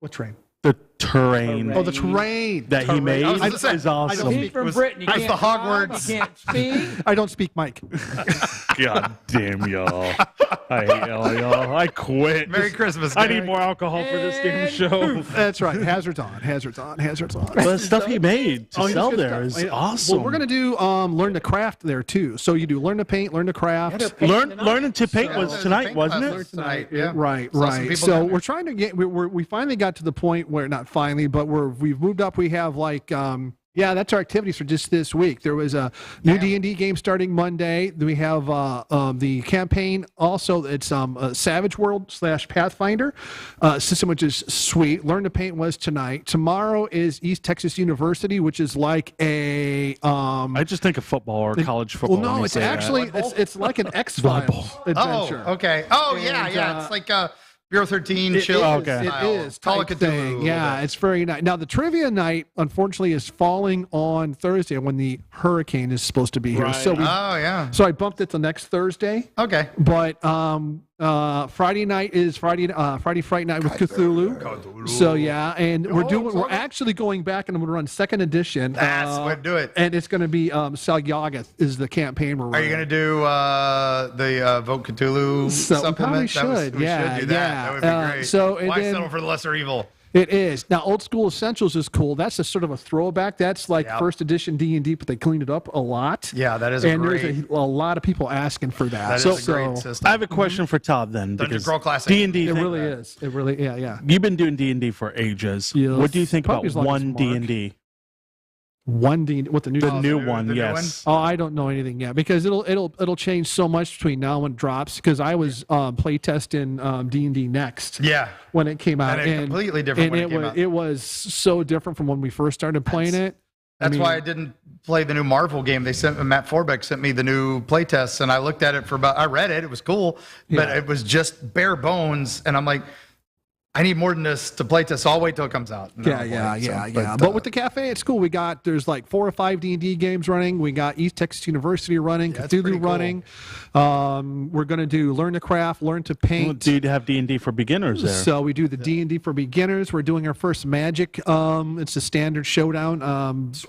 What train? the terrain Oh, the terrain. that he made I was gonna say, is awesome. He's from Britain. You That's can't the drive, Hogwarts. You can't speak. I don't speak Mike. God damn y'all. I hate y'all. I quit. Merry Christmas. I Gary. need more alcohol for this damn show. That's right. Hazards on. Hazards on. Hazards on. The stuff he made to Oh, sell good there stuff. is awesome. Well, we're gonna do learn to craft there too. So you do learn to paint, learn to craft. Learning to paint was There's a tonight, paint wasn't class it? Tonight, yeah. Right, Saw some right. people So down there. we're trying to get. We finally got to the point where not finally, but we've moved up. We have like. Yeah, that's our activities for just this week. There was a new D&D game starting Monday. We have the campaign also. It's Savage World / Pathfinder system, which is sweet. Learn to Paint was tonight. Tomorrow is East Texas University, which is like a. I just think of football or college football. Well, when no, you it's say that. actually it's like an X-Files adventure. Oh, okay. Oh, yeah, And, yeah. It's like Bureau 13 chill. okay. style. It is Call of type Cthulhu thing. a little Yeah, bit. it's very nice. Now the trivia night, unfortunately, is falling on Thursday when the hurricane is supposed to be here. So Oh, yeah. so I bumped it to next Thursday. Okay. But Friday night is Friday Fright Night with Cthulhu. So yeah, and we're actually going back and I'm going to run second edition. That's what do it. And it's going to be Salyagoth is the campaign we're Are running. you going to do the Vote Cthulhu So we supplement? probably We should, should do that. That would be great. so, and Why then- settle for the lesser evil? It is. Now, Old School Essentials is cool. That's a sort of a throwback. That's like Yep. first edition D&D, but they cleaned it up a lot. Yeah, that is and great. there's a lot of people asking for that. That is a great system. I have a question for Todd then. Dungeon because Crawl Classic. D&D It thing- really is. It really, yeah. You've been doing D&D for ages. Yes. What do you think Probably about as long as one Mark. D&D? One D, what the new? The Oh, new the one, new yes. I don't know anything yet because it'll change so much between now and when it drops. Because I was play testing D&D Next. Yeah. When it came out, And it completely different when it came out. It was so different from when we first started playing it. That's why I didn't play the new Marvel game. They sent Matt Forbeck sent me the new playtests, and I looked at it I read it. It was cool, but Yeah. it was just bare bones. And I'm like, I need more than this to playtest. So I'll wait till it comes out. And then I'll play it. So, But with the cafe at school, there's like 4 or 5 D&D games running. We got East Texas University running, Yeah, that's pretty Cthulhu cool. running. We're going to do Learn to Craft, Learn to Well, Paint. do you have D&D for beginners there? So we do the D&D for beginners. We're doing our first Magic. It's a standard showdown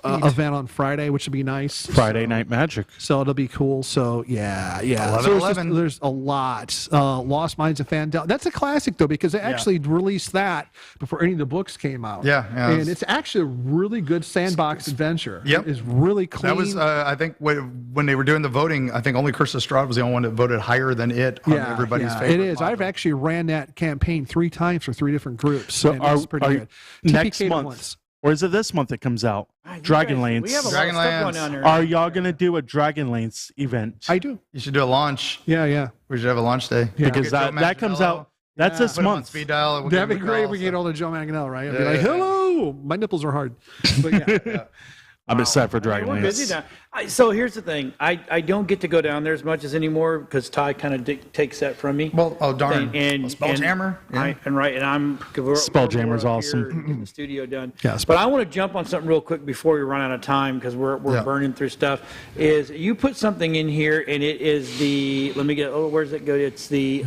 event on Friday, which will be nice. Friday Night Magic. So it'll be cool. So yeah. 11, So 11. there's a lot. Lost Minds of Fandel. That's a classic though because they actually released that before any of the books came out. Yeah, and it's actually a really good sandbox adventure. Yep. It's really clean. That was, I think, when they were doing the voting, I think only Curse of Strahd was the only one that voted higher than it on everybody's favorite. It is. model. I've actually ran that campaign 3 times for 3 different groups. So and it's pretty good. next TPK'd it month, once. or is it this month it comes out? Dragonlance. We have a lot of stuff going on there. Are y'all going to do a Dragonlance event? I do. You should do a launch. Yeah. We should have a launch day. Because Get Joe that comes Manganiello, out. That's this put him on month. speed dial. We'll That'd give be him a great if call, we so- get hold of Joe Manganiello, right? I'd be Yeah, like, yeah, hello. My nipples are hard. But yeah. I'm excited for Hey, we're busy Dragonlance. now. So here's the thing. I don't get to go down there as much as anymore because Ty kind of takes that from me. Well, oh, darn. And Spelljammer? Yeah. And I'm Spelljammer's we're up awesome. here getting the studio done. Yeah, but I want to jump on something real quick before we run out of time because we're burning through stuff. Is you put something in here and it is the where's it go? It's the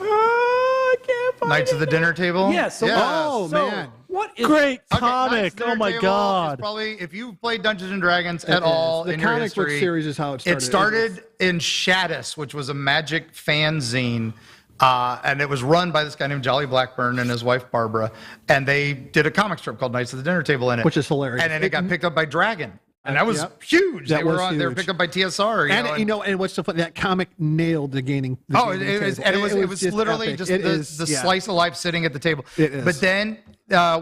I can't find Knights it of the now. Dinner Table? Yes. So, Oh, so man. What is Great Okay, Knights comic. of the Oh Dinner my Table is God. Probably, if you've played Dungeons and Dragons It at is. all The in your comic book history, series is how it started. It started in Shaddus, which was a magic fanzine. And it was run by this guy named Jolly Blackburn and his wife Barbara. And they did a comic strip called Knights of the Dinner Table in it. Which is hilarious. And then it got picked up by Dragon. And that was Yep. huge. That They were was They were huge. picked up by TSR. And what's so funny? That comic nailed the gaining. The Oh, gaining it was, table. and it was just literally epic. just It the is, yeah. slice of life sitting at the table. It is. But then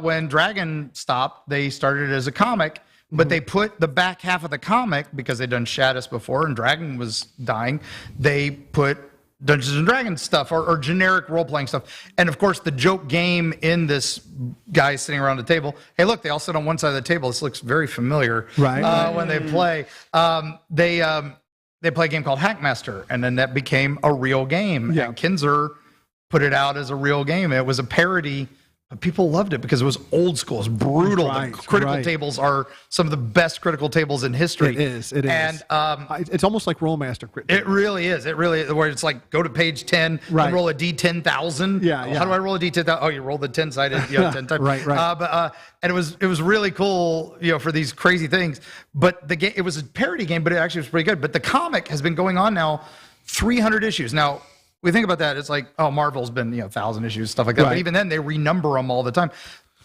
when Dragon stopped, they started it as a comic, but Mm-hmm. they put the back half of the comic, because they'd done Shaddus before and Dragon was dying, they put Dungeons and Dragons stuff or generic role-playing stuff. And of course, the joke game in this guy sitting around the table, hey, look, they all sit on one side of the table. This looks very familiar Right. when they play. They play a game called Hackmaster, and then that became a real game. Yeah. And Kinzer put it out as a real game. It was a parody But people loved it because it was old school. It was brutal. Right, The critical right. tables are some of the best critical tables in history. It is. It is. And It's almost like Rollmaster. it really is. It really is. Where it's like, go to page 10 Right. and roll a D10,000. Yeah, How yeah. do I roll a D10,000? Oh, you roll the 10-sided 10 times. Right, right. And it was really cool, for these crazy things. But the game, it was a parody game, but it actually was pretty good. But the comic has been going on now 300 issues. Now, we think about that, it's like, oh, Marvel's been 1,000 issues, stuff like that. Right. But even then, they renumber them all the time.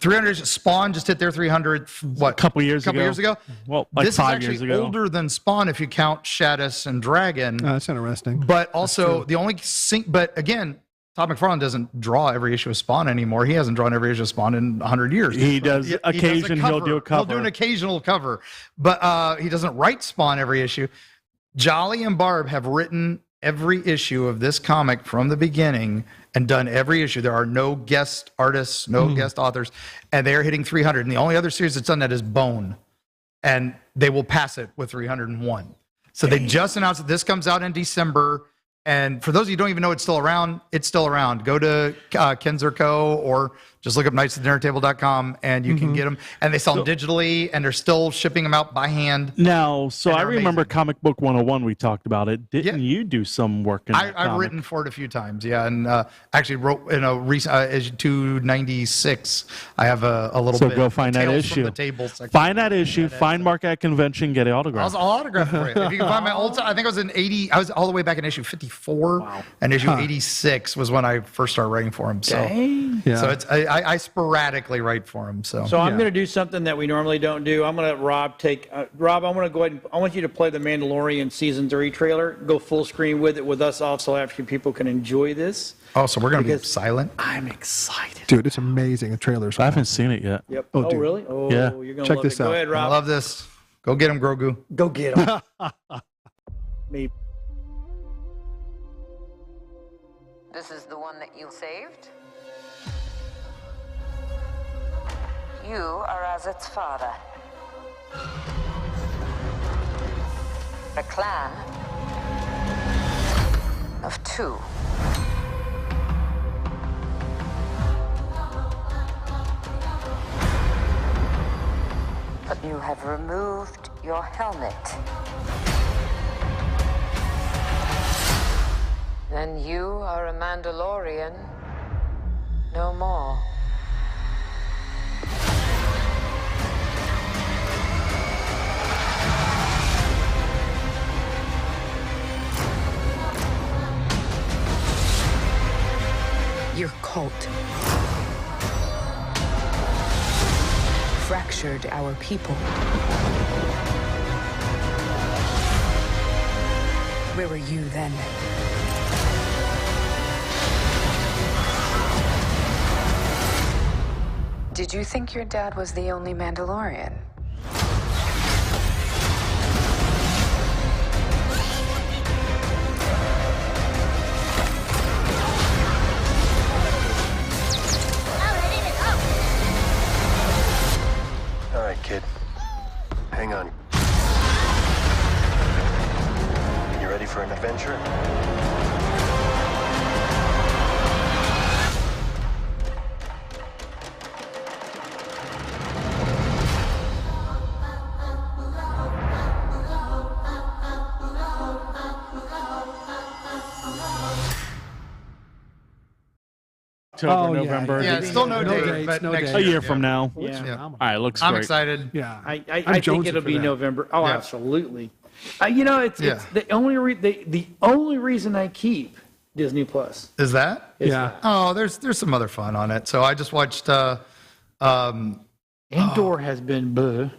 300 issues. Spawn just hit their 300th. What? Couple years years ago. ago. Well, like this 5 is years actually ago. older than Spawn if you count Shadis and Dragon. That's interesting. But also the only but again, Todd McFarlane doesn't draw every issue of Spawn anymore. He hasn't drawn every issue of Spawn in 100 years. He does He occasion. He'll do a cover. He'll do an occasional cover, but he doesn't write Spawn every issue. Jolly and Barb have written every issue of this comic from the beginning and done every issue. There are no guest artists, no guest authors, and they are hitting 300. And the only other series that's done that is Bone, and they will pass it with 301. So they just announced that this comes out in December. And for those of you who don't even know it's still around, it's still around. Go to Kenzerco or just look up knightsatdinnertable.com and you can get them. And they sell them digitally, and they're still shipping them out by hand. Now, so And I they're Remember amazing. Comic Book 101, we talked about it. Didn't you do some work in that I've comic? written for it a few times, yeah, and actually wrote in a recent issue 296. I have a little So bit. go find that Tales from issue. the table section. Find that issue. Find Mark at convention. Get it autographed. I'll autograph it for you. If you can find my old, I think I was in 80. I was all the way back in issue 54, and issue 86 was when I first started writing for him. So, Yeah. so it's I sporadically write for him. So, So I'm going to do something that we normally don't do. I'm going to let Rob take. Rob, I'm going to go ahead. I want you to play the Mandalorian season 3 trailer. Go full screen with it with us also. Actually, people can enjoy this. oh, so we're gonna be Because- silent. I'm excited. Dude, it's amazing. The trailer's I haven't seen it yet. Yep. Oh, Oh, dude. really? Oh, Yeah. you're going to Check love this it. out. Go ahead, I Rob. love this. Go get him, Grogu. Go get him. Me. This is the one that you saved? You are as its father. A clan of 2. But you have removed your helmet. Then you are a Mandalorian no more. Your cult fractured our people. Where were you then? Did you think your dad was the only Mandalorian? All right, kid. Hang on. You ready for an adventure? October, Oh, yeah, November. Yeah, it's still no No date, dates, but no next dates. A year. year from now. Yeah. Yeah. All right, looks I'm great. excited. Yeah. I think jonesing it'll for be that. November. Oh, Yeah. absolutely. It's Yeah. the only reason I keep Disney Plus. Is that? Yeah. Oh, there's some other fun on it. So I just watched. Andor has been but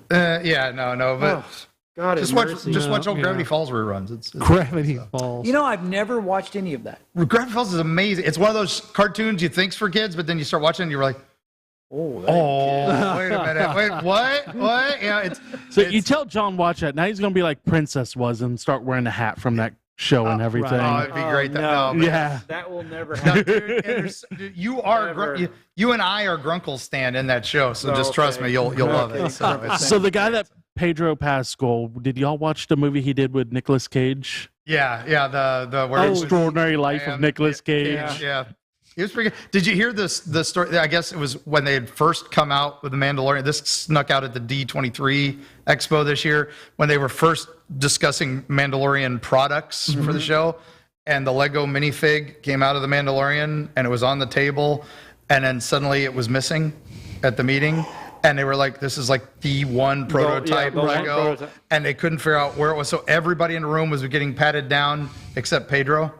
God, just have watch mercy. just watch old Yeah. Gravity Falls reruns. It's Gravity Falls. I've never watched any of that. Gravity Falls is amazing. It's one of those cartoons you think's for kids, but then you start watching and you're like, Oh, wait a minute, wait, what? Yeah, it's So you tell John watch that. Now he's going to be like Princess was and start wearing the hat from that show and everything. oh, it'd be great. no. No, Yeah. that will never No, happen. dude, you are Never. you and I are Grunkle stand in that show, so just trust Okay. me, you'll love it. So it's, So the guy that Pedro Pascal, did y'all watch the movie he did with Nicolas Cage? yeah, the where it was- Extraordinary Life of Nicolas Cage. Yeah. He was pretty good. Did you hear the story? I guess it was when they had first come out with The Mandalorian. This snuck out at the D23 Expo this year when they were first discussing Mandalorian products for the show. And the Lego minifig came out of The Mandalorian and it was on the table. And then suddenly it was missing at the meeting. And they were like, this is like the one prototype Lego. And they couldn't figure out where it was. So everybody in the room was getting patted down except Pedro.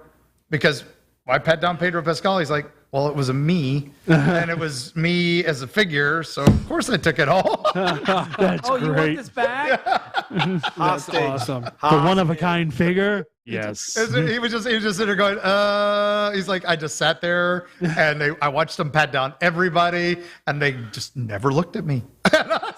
Because why pat down Pedro Pascal? He's like, well, it was a me. And it was me as a figure. So, of course, I took it all. That's Oh, you want great. this back? That's awesome. The one-of-a-kind figure? Yes. He was just sitting there going, he's like, I just sat there and I watched them pat down everybody and they just never looked at me.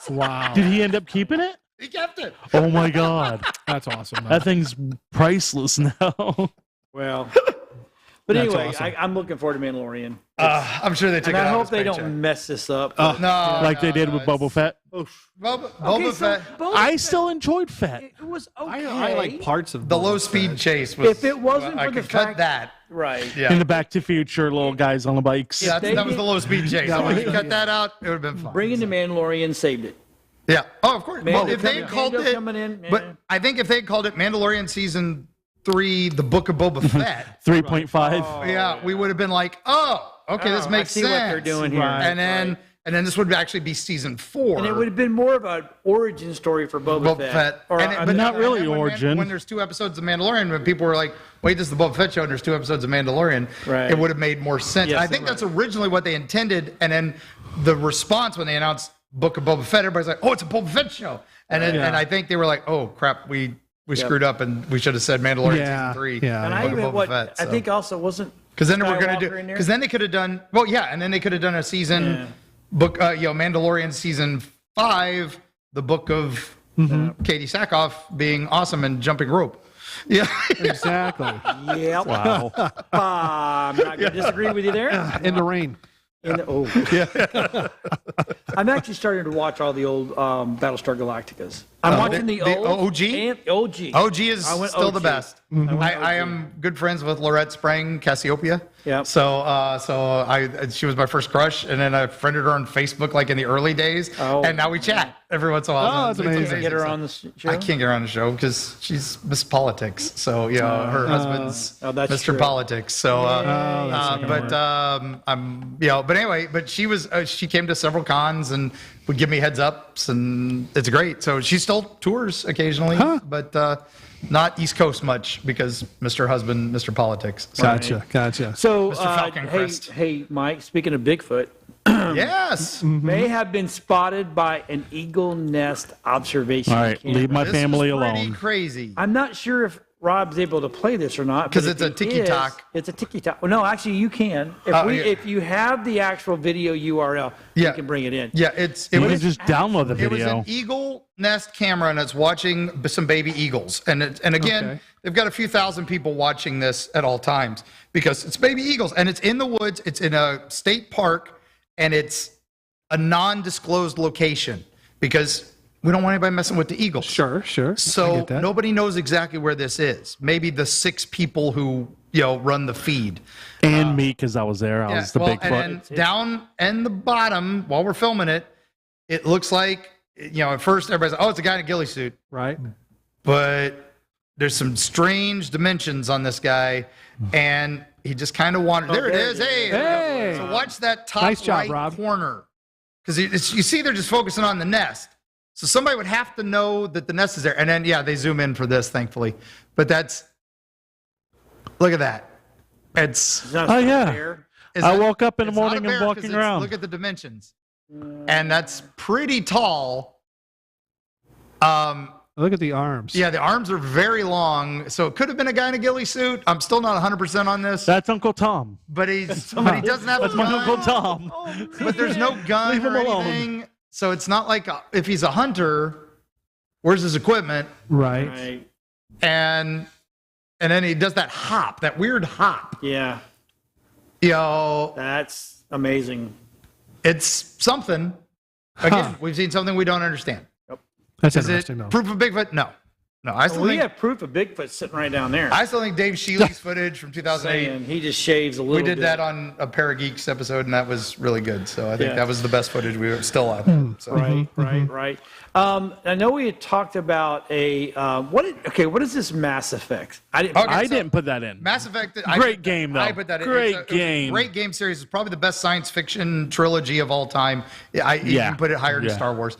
Wow. Did he end up keeping it? He kept it. Oh, my God. That's awesome. That thing's priceless now. Well, but That's anyway, awesome. I'm looking forward to Mandalorian. I'm sure they took And it I out hope of they his don't paycheck. mess this up. No, Like they did with Boba Fett. Boba Fett. I still enjoyed Fett. It was okay. I like parts of The Boba low-speed Fett. chase was. If it wasn't I for the could cut fact- that. Right. Yeah. In the Back to Future, little guys on the bikes. Yeah, they that was did- the low-speed chase. That So if was- you cut that out, it would have been fine. Bringing the Mandalorian saved it. Yeah. Oh, of course. Well, Mando if they coming- called Mando it, coming in, but eh. I think if they called it Mandalorian season 3, the Book of Boba Fett, 3.5. yeah, we would have been like, oh, okay, this Oh, makes I see sense. what they're doing here. Right. And then this would actually be season 4. And it would have been more of an origin story for Boba, Boba Fett. Or And it- but not and really then origin. When there's 2 episodes of Mandalorian, when people were like, wait, this is the Boba Fett show and there's 2 episodes of Mandalorian, Right. it would have made more sense. Yes, I think that's originally what they intended. And then the response when they announced Book of Boba Fett, everybody's like, oh, it's a Boba Fett show. And then, and I think they were like, oh, crap, we screwed up and we should have said Mandalorian season 3. Yeah. and yeah. I Book of even Boba what Fett, I so. think also wasn't Because then we're going to Skywalker do. in there? Because then they could have done. Well, yeah, and then they could have done a season book. Mandalorian season 5, the book of Katie Sackhoff being awesome and jumping rope. Yeah, Exactly. Yep. Wow. I'm not going to disagree with you there. In the rain. I'm actually starting to watch all the old Battlestar Galacticas. I'm watching the old OG? and OG. OG is I went still the OG. best. I am good friends with Lorette Sprang, Cassiopeia. Yep. So she was my first crush, and then I friended her on Facebook like in the early days, Oh. and now we chat every once in a while. Oh, that's It's amazing. Get her So- on the show. I can't get her on the show because she's Miss Politics. So her husband's that's Mr. true. Politics. So, but anyway, but she was she came to several cons and would give me heads ups, and it's great. So she still tours occasionally, but not East Coast much because Mr. Husband, Mr. Politics. So, Gotcha. So, Mr. Falcon Crest. hey, Mike, speaking of Bigfoot, yes. may have been spotted by an eagle nest observation All right, camera. leave my This family was pretty alone. crazy. I'm not sure if Rob's able to play this or not. 'Cause but it's if a he tiki-talk. It's a tiki-talk. Well, no, actually, you can. Oh, yeah. If you have the actual video URL, Yeah. you can bring it in. Yeah, it You was can just download the It was video. an eagle nest camera, and it's watching some baby eagles. And again, Okay. they've got a few thousand people watching this at all times because it's baby eagles, and it's in the woods. It's in a state park, and it's a non-disclosed location because we don't want anybody messing with the eagles. Sure. I So get that. nobody knows exactly where this is. Maybe the 6 people who run the feed. And me, because I was there. I was the Bigfoot. And then down in the bottom, while we're filming it, it looks like, at first everybody's like, oh, it's a guy in a ghillie suit. Right. But there's some strange dimensions on this guy, and he just kind of wandered. There it there is. it Hey. Hey. So watch that top Nice job, right Rob. corner. Because you see they're just focusing on the nest. So somebody would have to know that the nest is there. And then, they zoom in for this, thankfully. But look at that. It's not Oh, yeah. fair. I woke up in the It's not morning a bear and 'cause walking it's- around. Look at the dimensions. And that's pretty tall. Look at the arms. Yeah, the arms are very long. So it could have been a guy in a ghillie suit. I'm still not 100% on this. That's Uncle Tom. But he doesn't have That's a my gun. Uncle Tom. But there's no gun Leave him or alone. anything. So it's not like if he's a hunter, where's his equipment? Right. Right. And then he does that hop, that weird hop. Yeah. It's That's amazing. something. Again, we've seen something we don't understand. That's Is it interesting, though. proof of Bigfoot? No. No, I still We think have proof of Bigfoot sitting right down there. I still think Dave Shealy's footage from 2008. Saying he just shaves a little We did bit. that on a Pair of Geeks episode, and that was really good. So I think Yeah. that was the best footage we were still out. So. Right. I know we had talked about a what is this Mass Effect? I didn't. Okay, I so didn't put that in. Mass Effect. Great game, though. I put that in. Great It was game. Great game series. It's probably the best science fiction trilogy of all time. I even put it higher than Star Wars.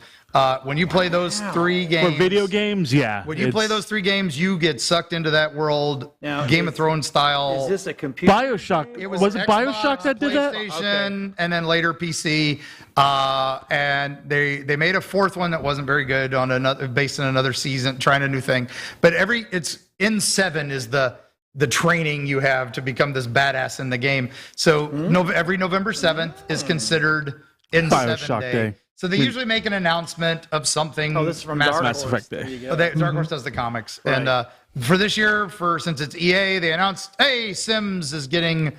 When you play those 3 games. For video games, yeah. When you play those 3 games, you get sucked into that world, Now, Game of Thrones style. Is this a computer? BioShock. It was it Xbox, BioShock that did that? PlayStation, and then later PC. And they made a 4th one that wasn't very good on another based on another season, trying a new thing. But it's in 7 is the training you have to become this badass in the game. So every November 7th is considered in BioShock 7 Day. So they usually make an announcement of something. Oh, this is from Mass Dark Mass Horse. Effect There Day. you go. Dark Horse does the comics. Right. And for this year, since it's EA, they announced, hey, Sims is getting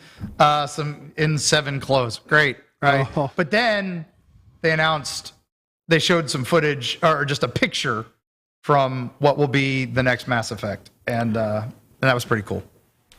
some in 7 clothes. Great, right? Oh. But then they showed some footage or just a picture from what will be the next Mass Effect. And that was pretty cool.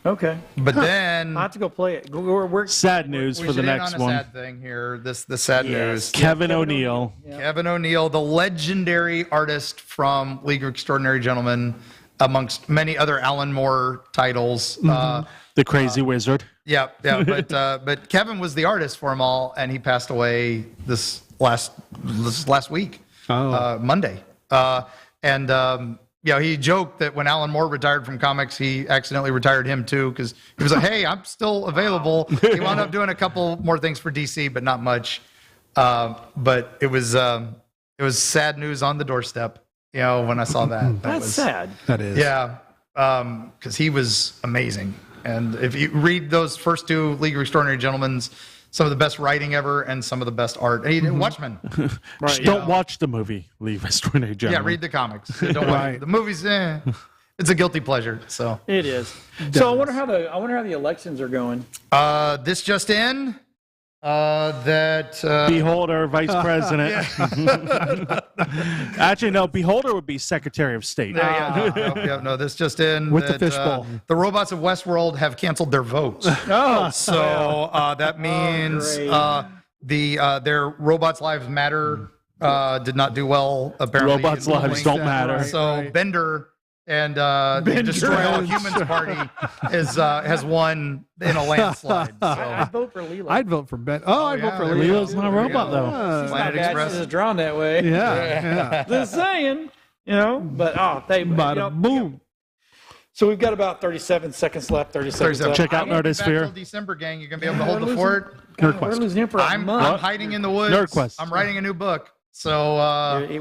Okay. But then I'll have to go play it. We're Sad news we for the should end next on a one. sad thing here. The sad news. Kevin O'Neill. Kevin O'Neill, the legendary artist from League of Extraordinary Gentlemen, amongst many other Alan Moore titles. The Crazy Wizard. Yeah. But Kevin was the artist for them all, and he passed away this last week, Monday. He joked that when Alan Moore retired from comics, he accidentally retired him too, because he was like, "Hey, I'm still available." He wound up doing a couple more things for DC, but not much. But it was sad news on the doorstep. When I saw that, That's sad. That is. Yeah, because he was amazing. And if you read those first 2 League of Extraordinary Gentlemen's, some of the best writing ever and some of the best art. And he did Watchmen. Just don't watch the movie League of Extraordinary Yeah, Gentlemen. read the comics. Don't watch the movies. It's a guilty pleasure. So It is. So I wonder how the elections are going. this just in. Beholder, Vice President. Actually, no. Beholder would be Secretary of State. No, this just in. With the fishbowl. The robots of WestWorld have canceled their votes. So that means great. their Robots Lives Matter did not do well, apparently. Robots' in lives polling. don't matter. So Bender and the Destroy All Humans Party has won in a landslide. So. I'd vote for Leela. I'd vote for Ben. I'd vote for there Leo. you go. Leo's not a robot, though. She's not Planet bad. Express. She's drawn that way. Yeah. Just saying. But Bada boom. So we've got about 37 seconds left. 37 37. Check out I won't be back Nerdosphere. till December, gang. You're gonna be able to hold the fort. We're losing him for a I'm month. hiding in the woods. NerdQuest. I'm writing a new book. So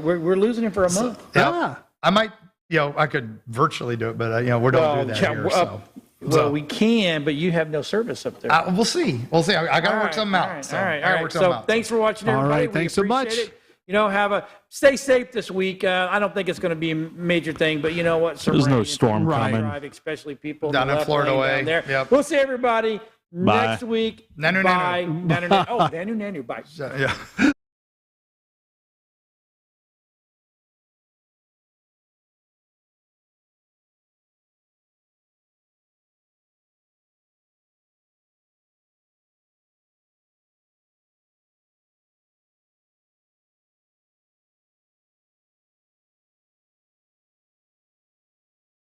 We're losing him for a month. I might, I could virtually do it, but we don't do that here. So. We can, but you have no service up there. We'll see. I got to work something out. All right. So thanks for watching, All everybody. right, We thanks so much. appreciate it. Stay safe this week. I don't think it's going to be a major thing, but you know what? There's no Rain, storm coming. drive, especially people Down in left Florida lane way. down there. Yep. We'll see everybody Bye. next week. Nanu, Bye. nanu. Nanu, nanu. Oh, nanu, nanu. Bye. Yeah.